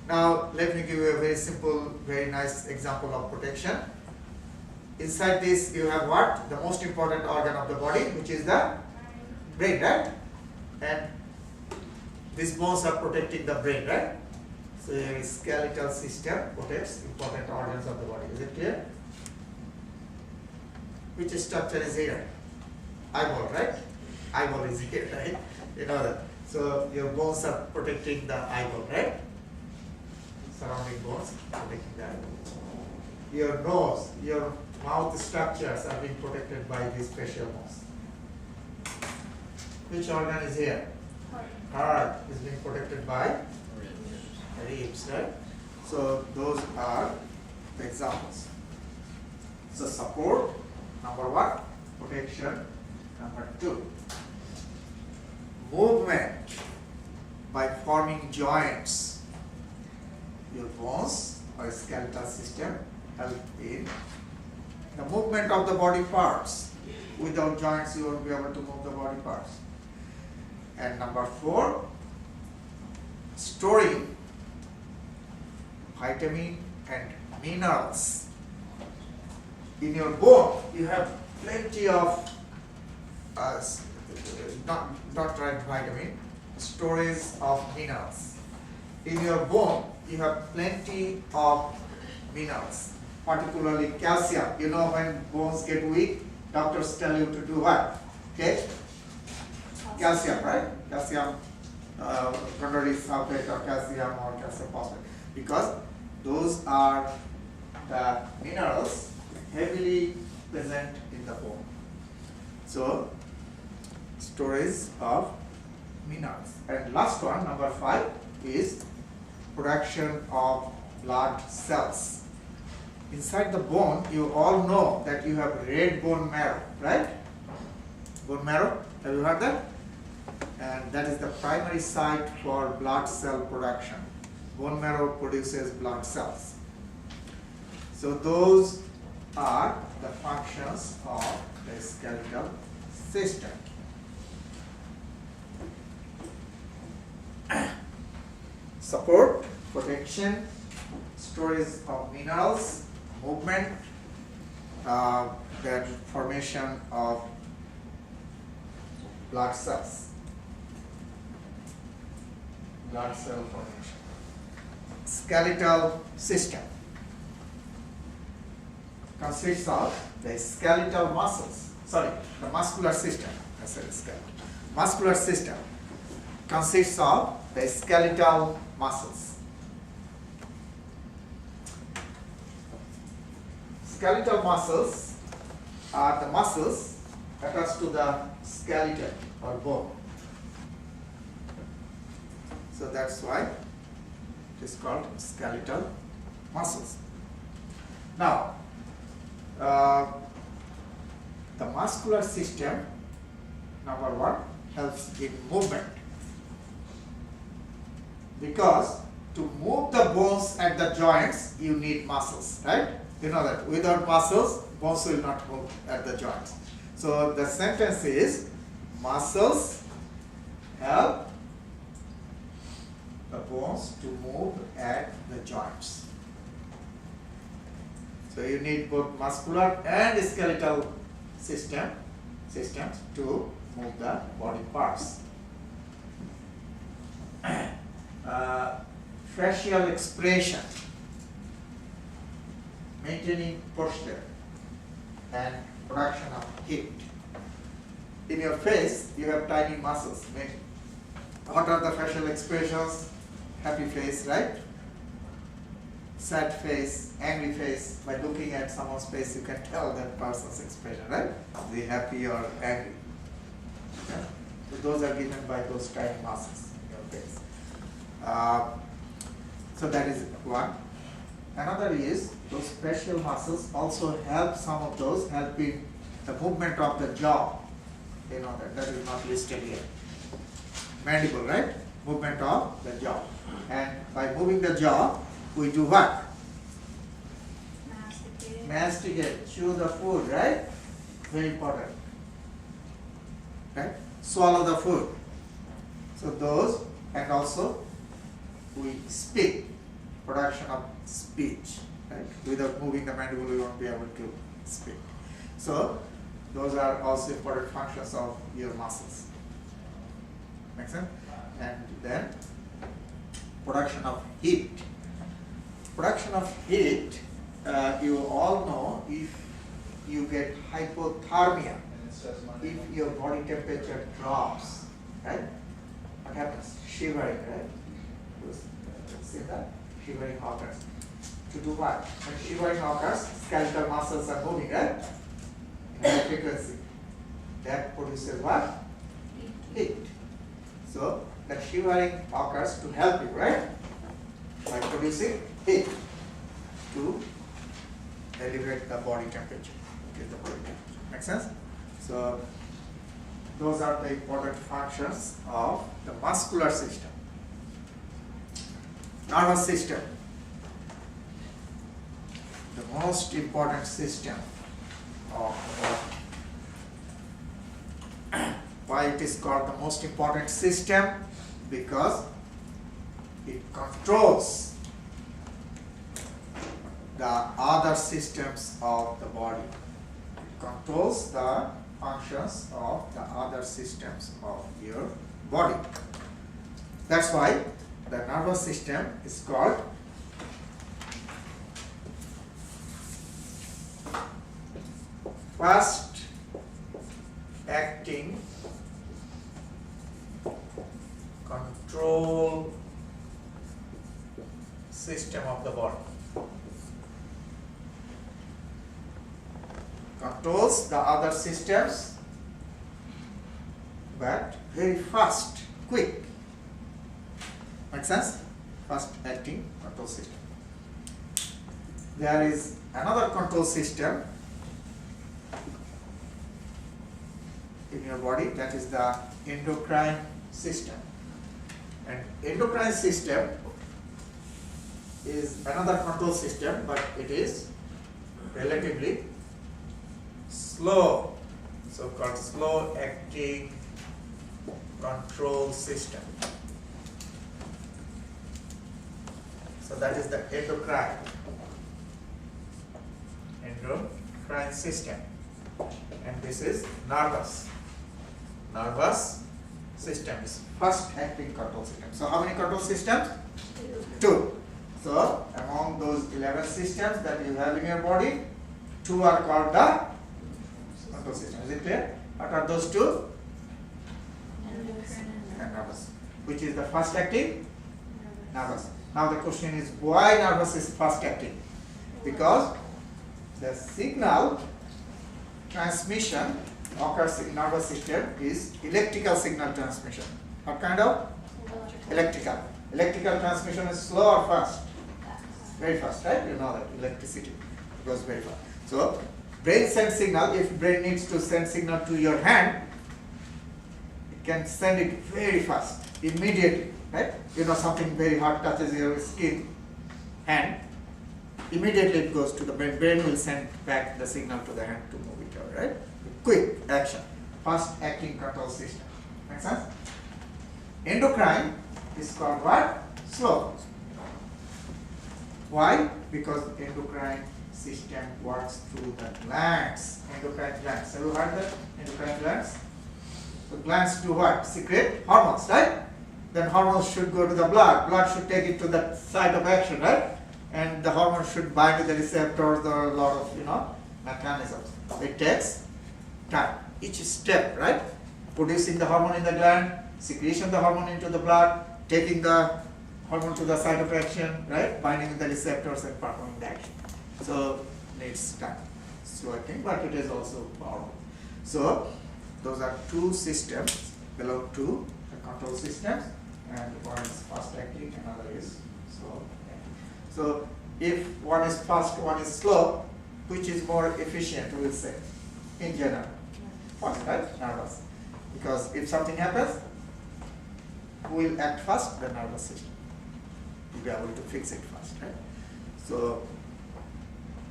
Now let me give you a very simple, very nice example of protection. Inside this you have what? The most important organ of the body, which is the brain, right? And these bones are protecting the brain, right? So your skeletal system protects important organs of the body. Is it clear? Which structure is here? Eyeball, right? Eyeball is here, right? You know that. So your bones are protecting the eyeball, right? Surrounding bones protecting the eyeball. Your nose, your mouth structures are being protected by these facial bones. Which organ is here? Heart is being protected by ribs, right? So those are the examples. So support, number one. Protection, number two. Movement by forming joints. Your bones or skeletal system help in the movement of the body parts. Without joints, you won't be able to move the body parts. And number four, storing vitamin and minerals. In your bone, you have plenty of not right vitamin, storage of minerals. In your bone, you have plenty of minerals, particularly calcium. You know, when bones get weak, doctors tell you to do what? Okay? Calcium, right? Calcium, quaternary sulfate or calcium phosphate, because those are the minerals heavily present in the bone. So, storage of minerals. And last one, number 5, is production of blood cells. Inside the bone, you all know that you have red bone marrow, right? Bone marrow, have you heard that? And that is the primary site for blood cell production. Bone marrow produces blood cells. So those are the functions of the skeletal system. Support, protection, storage of minerals, movement, then formation of blood cells. Blood cell formation. Skeletal system consists of the skeletal muscles. Sorry, the muscular system. I said skeletal. Muscular system consists of the skeletal muscles. Skeletal muscles are the muscles attached to the skeleton or bone. So that's why it is called skeletal muscles. Now, the muscular system, number 1, helps in movement. Because to move the bones and the joints, you need muscles, right? You know that without muscles, bones will not move at the joints. So the sentence is, muscles help the bones to move at the joints. So you need both muscular and skeletal systems to move the body parts. Facial expression, maintaining posture and production of heat. In your face, you have tiny muscles, What are the facial expressions? Happy face, right? Sad face, angry face. By looking at someone's face, you can tell that person's expression, right? Is he happy or angry? Yeah? So those are given by those tiny muscles in your face. So that is one. Another is those facial muscles also help, some of those help in the movement of the jaw. You know that is not listed here. Mandible, right? Movement of the jaw. And by moving the jaw, we do what? Masticate. Masticate, chew the food, right? Very important. Right? Swallow the food. So those, and also we speak, production of speech, right? Without moving the mandible, we won't be able to speak. So those are also important functions of your muscles. Make sense? And then production of heat. Production of heat, you all know, if you get hypothermia, if your body temperature drops, right? What happens? Shivering, right? See that? Shivering occurs. To do what? When shivering occurs, skeletal muscles are moving, right? In high frequency. That produces what? Heat. So that shivering occurs to help you, right? By producing heat to elevate the body temperature. Get the body temperature. Make sense? So those are the important functions of the muscular system. Nervous system. The most important system of the body. Why it is called the most important system? Because it controls the other systems of the body. It controls the functions of the other systems of your body. That's why the nervous system is called fast acting control system of the body. Controls the other systems, but very fast, quick. Make sense? Fast acting control system. There is another control system in your body, that is the endocrine system. And endocrine system is another control system, but it is relatively slow, so-called slow acting control system. So that is the endocrine system, and this is nervous system is fast acting control system. So how many control systems? 2. So among those 11 systems that you have in your body, 2 are called the control system. Is it clear? What are those 2? And nervous. Which is the fast acting? Nervous. Now the question is, why nervous is fast acting? Because the signal transmission occurs in nervous system is electrical signal transmission. What kind of? Electrical. Electrical transmission is slow or fast? Very fast, right? You know that electricity goes very fast. So brain sends signal. If brain needs to send signal to your hand, it can send it very fast, immediately, right? You know, something very hot touches your skin, hand, immediately it goes to the brain. Brain will send back the signal to the hand to move it out, right? Quick action, fast acting control system. Make sense? Endocrine is called what? Slow. Why? Because endocrine system works through the glands. Endocrine glands. Have you heard that? Endocrine glands? So glands do what? Secrete hormones, right? Then hormones should go to the blood. Blood should take it to the site of action, right? And the hormone should bind to the receptors. There are a lot of, mechanisms. It takes time. Each step, right? Producing the hormone in the gland, secretion of the hormone into the blood, taking the hormone to the site of action, right? Binding with the receptors and performing the action. So needs time. Slow acting, but it is also powerful. So those are two systems belong to the control systems, and one is fast acting, another is slow acting. So if one is fast, one is slow, which is more efficient, we will say, in general? Fast, right? Nervous. Because if something happens, who will act fast? The nervous system. Will be able to fix it fast, right? So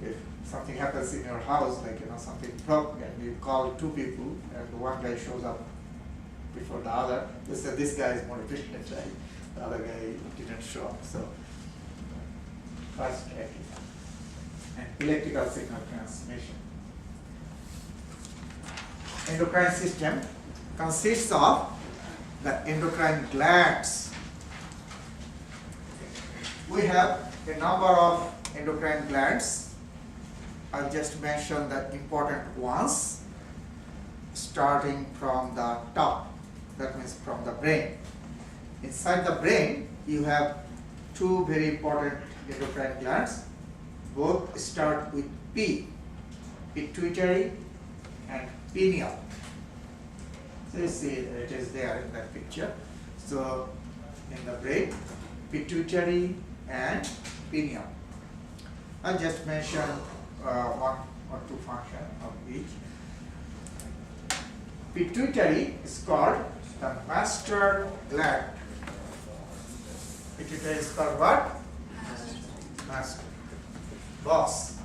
if something happens in your house, like something broke, and you call two people, and one guy shows up before the other, they say this guy is more efficient, right? The other guy didn't show up. So fast acting and electrical signal transmission. Endocrine system consists of the endocrine glands. We have a number of endocrine glands. I'll just mention the important ones, starting from the top, that means from the brain. Inside the brain, you have two very important endocrine glands. Both start with P, pituitary and pineal. So you see it is there in that picture. So in the brain, pituitary and pineal. I'll just mention one or two functions of each. Pituitary is called the master gland. Pituitary is called what? Master. Boss.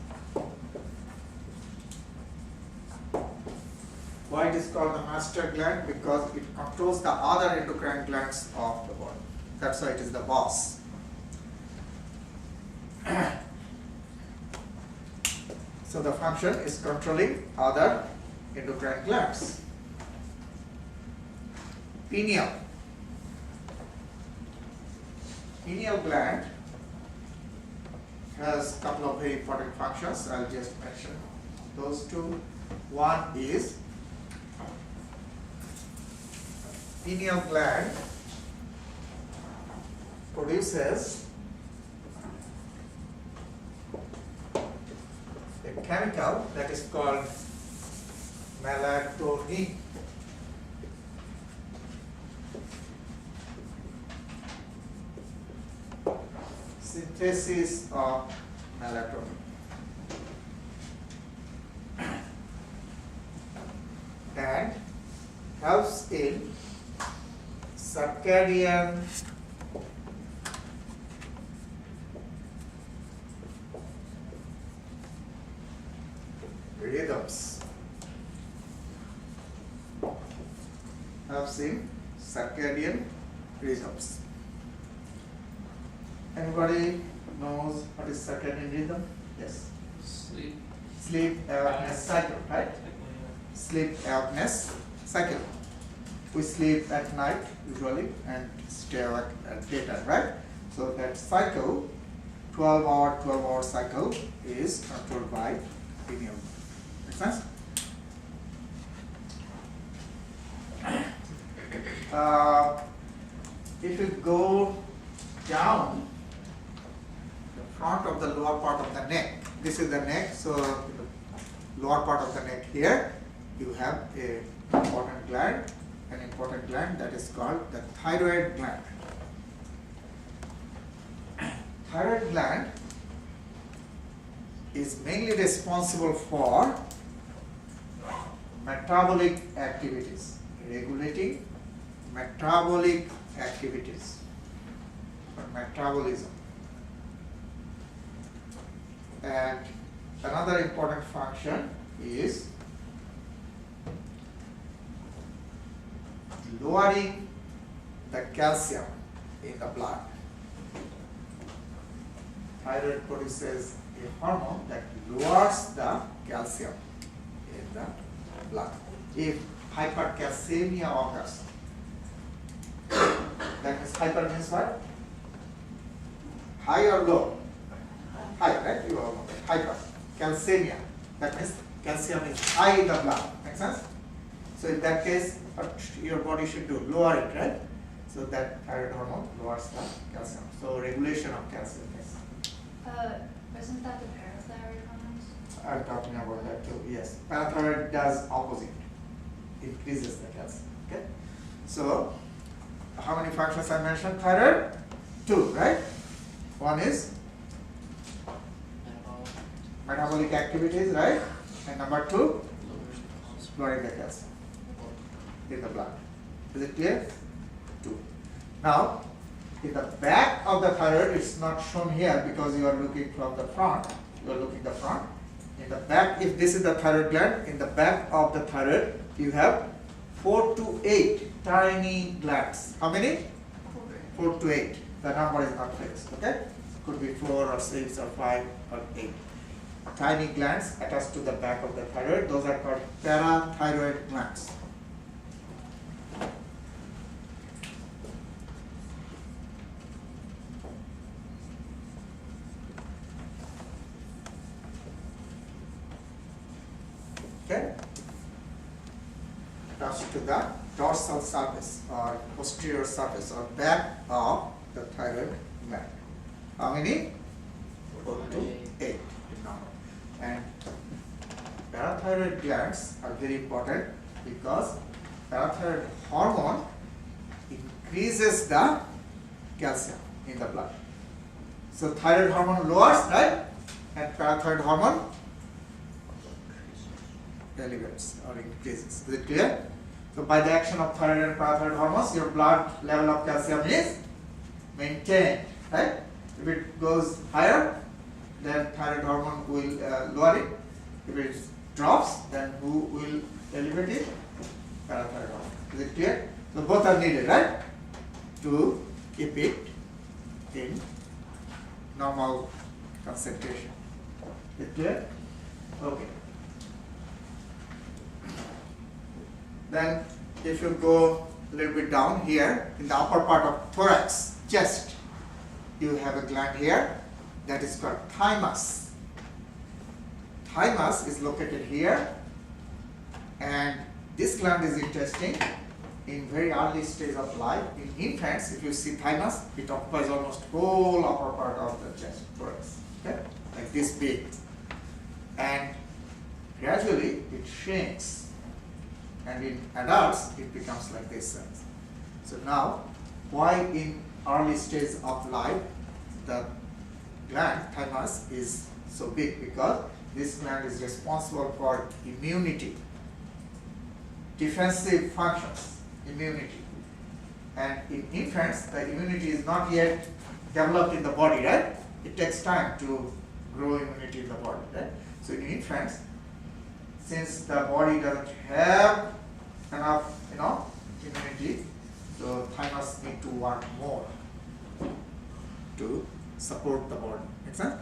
Why it is called the master gland? Because it controls the other endocrine glands of the body. That's why it is the boss. So the function is controlling other endocrine glands. Pineal. Pineal gland has a couple of very important functions. I'll just mention those two. One is pineal gland produces a chemical that is called melatonin. Synthesis of melatonin. And helps in circadian rhythms. Helps in circadian rhythms. Anybody knows what is circadian rhythm? Yes. Sleep awareness cycle, right? Sleep awareness cycle. We sleep at night usually and stay awake at daytime, right? So that cycle, 12-hour cycle, is controlled by pineal. Make sense? If you go down the front of the lower part of the neck, this is the neck, so the lower part of the neck here, you have an important gland that is called the thyroid gland. Thyroid gland is mainly responsible for metabolic activities, regulating metabolic activities, for metabolism. And another important function is lowering the calcium in the blood. Thyroid produces a hormone that lowers the calcium in the blood. If hypercalcemia occurs, that means hyper means what? High or low? High, right? You all know that. Hyper. Calcemia. That means calcium is high in the blood. Make sense? So in that case, what your body should do? Lower it, right? So that thyroid hormone lowers the calcium. So regulation of calcium. Yes. Isn't that the parathyroid hormones? I'm talking about that too. Yes. Parathyroid does opposite. Increases the calcium. Okay. So how many functions I mentioned? Thyroid? 2, right? One is metabolic activities, right? And number 2, lowering the calcium in the blood. Is it clear? 2. Now, in the back of the thyroid, it's not shown here because you are looking from the front. You are looking the front. In the back, if this is the thyroid gland, in the back of the thyroid, you have 4 to 8 tiny glands. How many? 4 to 8. The number is not fixed. Okay? Could be 4 or 6 or 5 or 8. Tiny glands attached to the back of the thyroid. Those are called parathyroid glands. Okay? Attached to the dorsal surface or posterior surface or back of the thyroid gland. How many? 4 to 8 in number. And parathyroid glands are very important because parathyroid hormone increases the calcium in the blood. So thyroid hormone lowers, right? And parathyroid hormone elevates or increases. Is it clear? So by the action of thyroid and parathyroid hormones, your blood level of calcium is maintained, right? If it goes higher, then thyroid hormone will lower it. If it drops, then who will elevate it? Parathyroid hormone. Is it clear? So both are needed, right? To keep it in normal concentration. Is it clear? Okay. Then if you go a little bit down here, in the upper part of thorax, chest, you have a gland here that is called thymus. Thymus is located here, and this gland is interesting in very early stage of life. In infants, if you see thymus, it occupies almost whole upper part of the chest, thorax, okay? Like this big. And gradually it shrinks. And in adults, it becomes like this size. So now, why in early stage of life, the gland, thymus, is so big? Because this gland is responsible for immunity, defensive functions, immunity. And in infants, the immunity is not yet developed in the body, right? It takes time to grow immunity in the body, right? So in infants, since the body doesn't have enough, immunity, so thymus need to work more to support the body. Make sense?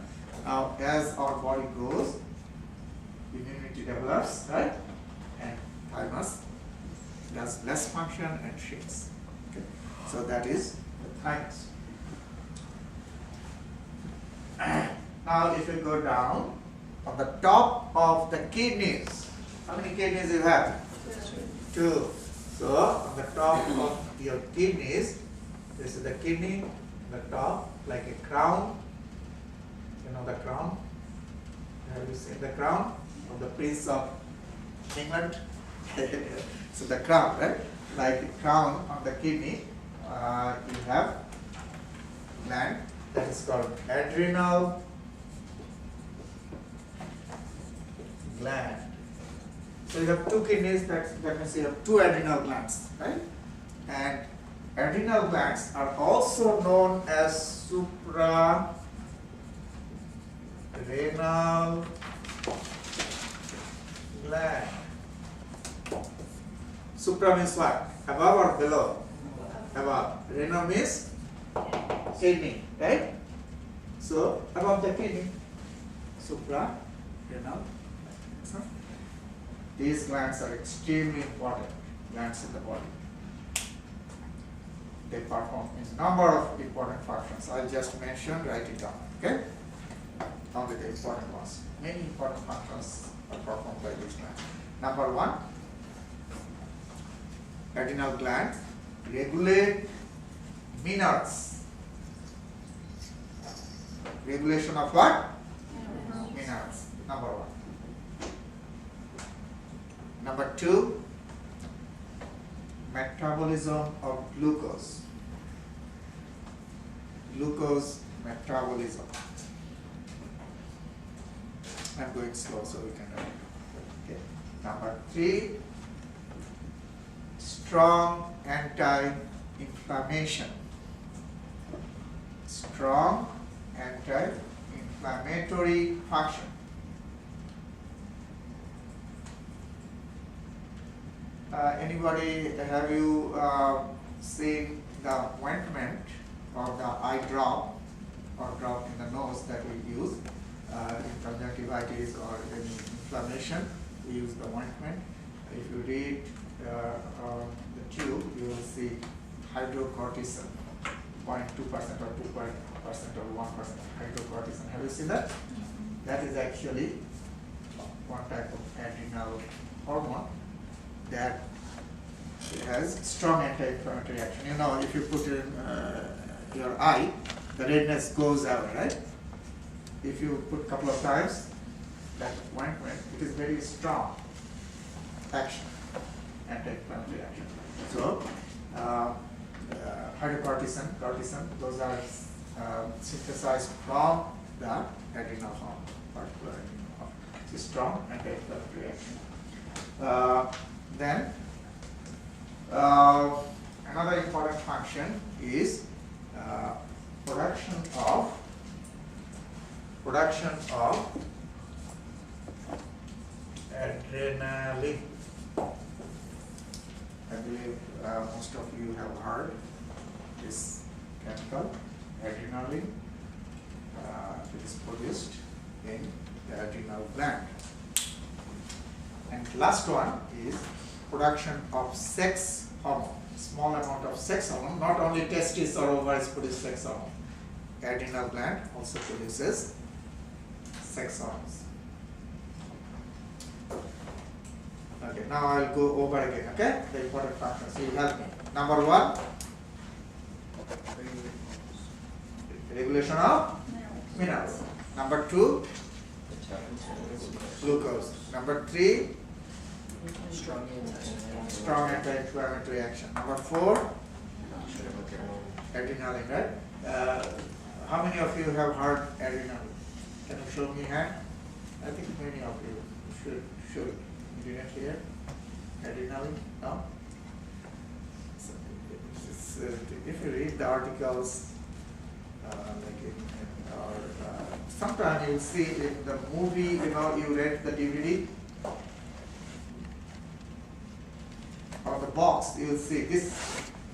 Now, as our body grows, immunity develops, right? And thymus does less function and shrinks. Okay? So that is the thymus. Now, if you go down, on the top of the kidneys, how many kidneys you have? 2. So on the top of your kidneys, this is the kidney, the top, like a crown. You know the crown? Have you seen the crown of the Prince of England? So the crown, right? Like a crown on the kidney, you have gland that is called adrenal gland. So you have 2 kidneys, that means you have 2 adrenal glands, right? And adrenal glands are also known as suprarenal gland. Supra means what? Above or below? Above. Renal means kidney, right? So above the kidney, suprarenal. These glands are extremely important glands in the body. They perform a number of important functions. I just mentioned, write it down. Okay? Only the important ones. Many important functions are performed by these glands. Number 1, adrenal gland regulate minerals. Regulation of what? Minerals. Number one. Number two, metabolism of glucose. Glucose metabolism. I'm going slow so we can write. Okay. Number three, strong anti-inflammation. Strong anti-inflammatory function. Anybody, have you seen the ointment or the eye drop or drop in the nose that we use in conjunctivitis or in inflammation? We use the ointment. If you read the tube, you will see hydrocortisone, 0.2% or 2% or 1% hydrocortisone. Have you seen that? That is actually one type of adrenal hormone that it has strong anti-inflammatory action. You know, if you put it in your eye, the redness goes out, right? If you put a couple of times, that ointment, it is very strong action, anti-inflammatory action. So, cortisone, those are synthesized from the adrenal hormone, particular adrenal hormone. It's a strong anti-inflammatory action. Then another important function is production of adrenaline. I believe most of you have heard this chemical, adrenaline. It is produced in the adrenal gland. And last one is production of sex hormone. Small amount of sex hormone. Not only testes or ovaries produce sex hormone. Adrenal gland also produces sex hormones. Okay, now I'll go over again, okay? The important functions. So you help me. Number one, regulation of minerals. Number two, glucose. Number three, strong anti-inflammatory action. Number four, adrenaline, right? How many of you have heard adrenaline? Can you show me hand? I think many of you should. You didn't hear adrenaline? No? So if you read the articles, sometimes you'll see in the movie, you read the DVD, or the box, you'll see this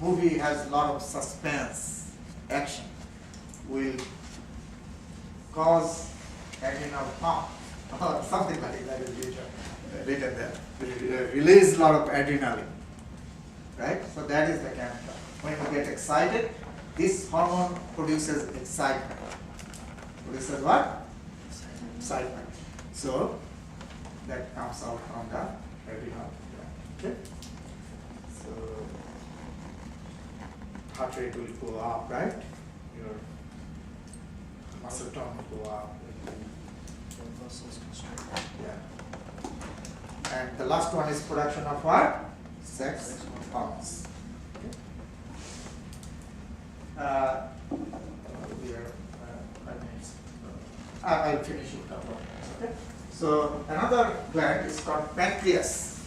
movie has a lot of suspense, action, will cause adrenal pump, or something like that is written there. Release a lot of adrenaline, right? So that is the chemical. When you get excited, this hormone produces excitement. Produces what? Excitement. So that comes out from the adrenal gland. Okay. So heart rate will go up, right? Your muscle tone will go up. Yeah. And the last one is production of what? Sex hormones. We are 5 minutes. I'll finish in a couple of minutes. Okay. So another gland is called pancreas.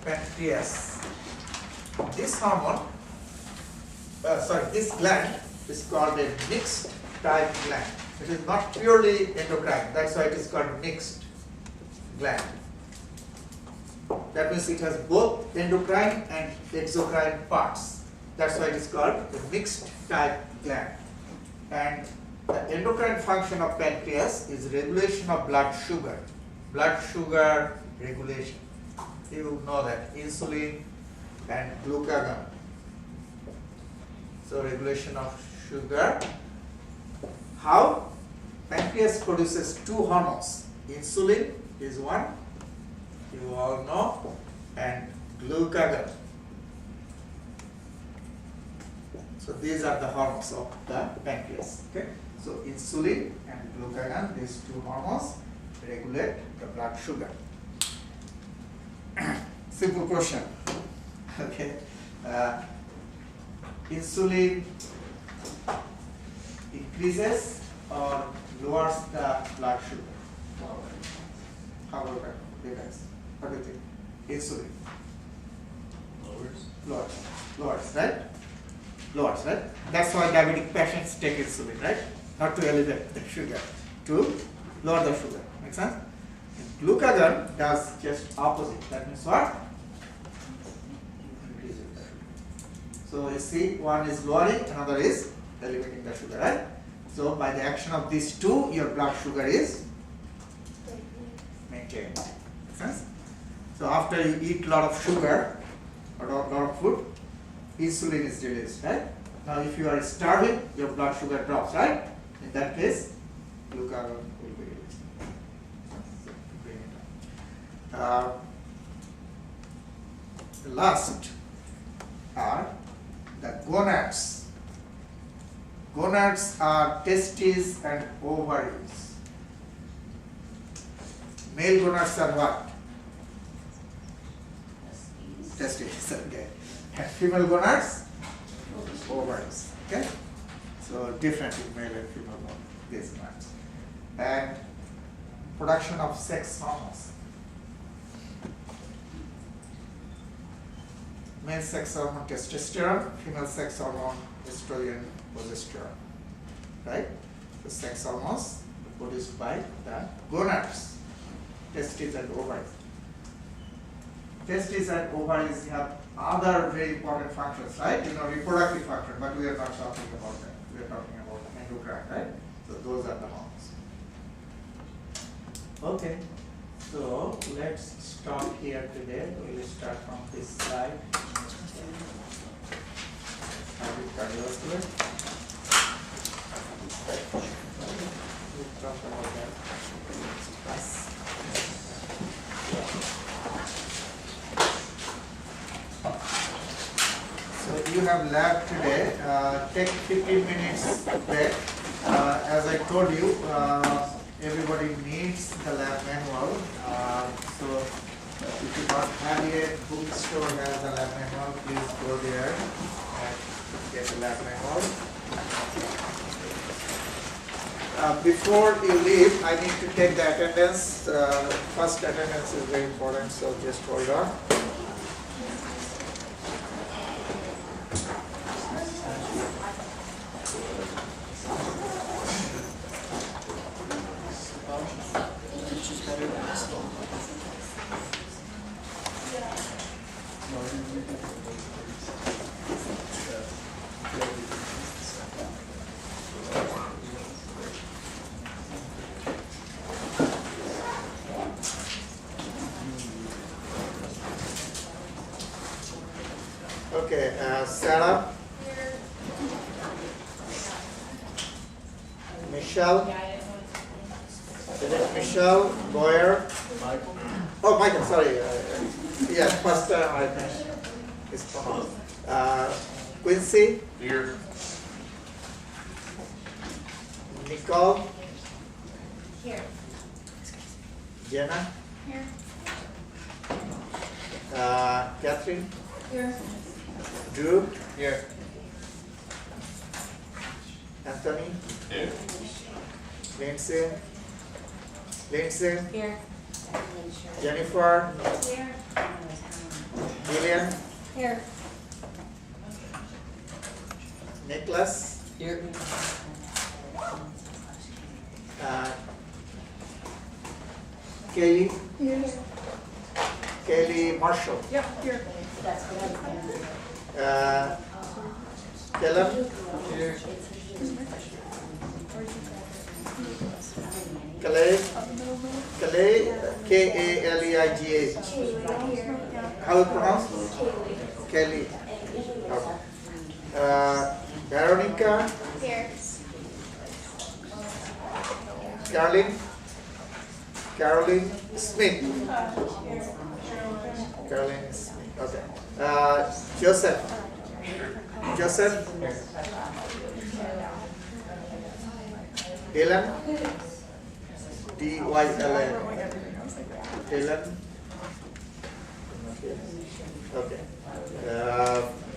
Pancreas. This hormone, this gland is called a mixed type gland. It is not purely endocrine. That's why it is called mixed gland. That means it has both endocrine and exocrine parts. That's why it is called the mixed type gland. And the endocrine function of pancreas is regulation of blood sugar. Blood sugar regulation. You know that. Insulin and glucagon. So regulation of sugar. How? Pancreas produces two hormones. Insulin is one, you all know, and glucagon. So these are the hormones of the pancreas. Okay. So insulin and glucagon, these two hormones regulate the blood sugar. Simple question. Okay. Insulin increases or lowers the blood sugar? How about that? What do you think? Insulin. Lowers, right? Lowers, right? That's why diabetic patients take insulin, right? Not to elevate the sugar, to lower the sugar. Make sense? Glucagon does just opposite. That means what? Increases the sugar. So you see, one is lowering, another is elevating the sugar, right? So by the action of these two, your blood sugar is maintained. Make sense? So after you eat a lot of sugar or a lot of food, insulin is released, right? Now if you are starving, your blood sugar drops, right? In that case, glucagon will be released. The last are the gonads. Gonads are testes and ovaries. Male gonads are what? Testes, okay. And female gonads? Ovaries, okay? So different in male and female these gonads. And production of sex hormones. Male sex hormone testosterone, female sex hormone estrogen, progesterone, right? The sex hormones produced by the gonads, testes and ovaries. Testes and ovaries have other very important functions, right? Reproductive function, but we are not talking about that. We are talking about endocrine, right? So those are the hormones. Okay, so let's stop here today. We will start from this side. Cardiovascular. We'll talk about that. So you have lab today. Take 15 minutes break. As I told you, everybody needs the lab manual. So if you don't have it, bookstore has the lab manual. Please go there and get the lab manual. Before you leave, I need to take the attendance. First attendance is very important, so just hold on. Okay, Sarah, Michelle, is it Michelle, Boyer? Michael? Oh, Michael, sorry. Yeah, first time I it's pronounced. Quincy, Here. Nicole, Here. Jenna, Here. Catherine, Here. Drew, Here. Anthony, Here. Lindsay, Here. Jennifer, Here. Gillian, Here. Nicholas, Here. Kaylee, Here. Kaylee Marshall, Yep. Here. Caleb, Here. Kalei, K-A-L-E-I-G-H. How you pronounce? Kelly. Okay. Veronica, Here. Caroline Smith, Caroline is okay. Joseph. Joseph. Dylan. D-Y-L-N. Dylan. Okay.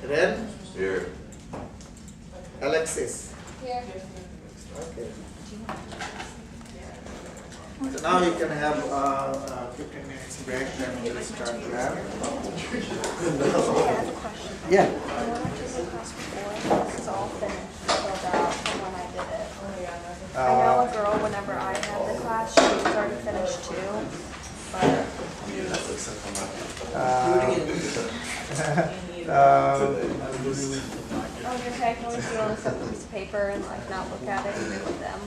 Ren. Here. Alexis. Here. Okay. So now you can have 15 minutes break, then we'll start lab. Yeah. The one I took in class before, this is all finished, filled out from when I did it. I know a girl, whenever I had the class, she was already finished too, but oh, you're okay, I can always do it on a separate piece of paper and like not look at it and read with them,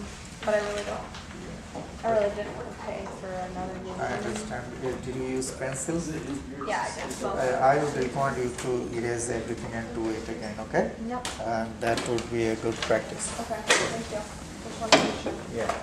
but I really didn't want to pay for another new I one. understand. Did you use pencils? Yeah, I did. Well, I would recommend you to erase everything and do it again, okay? yep, And that would be a good practice. okay, thank you. Just wanted to make sure. Yeah.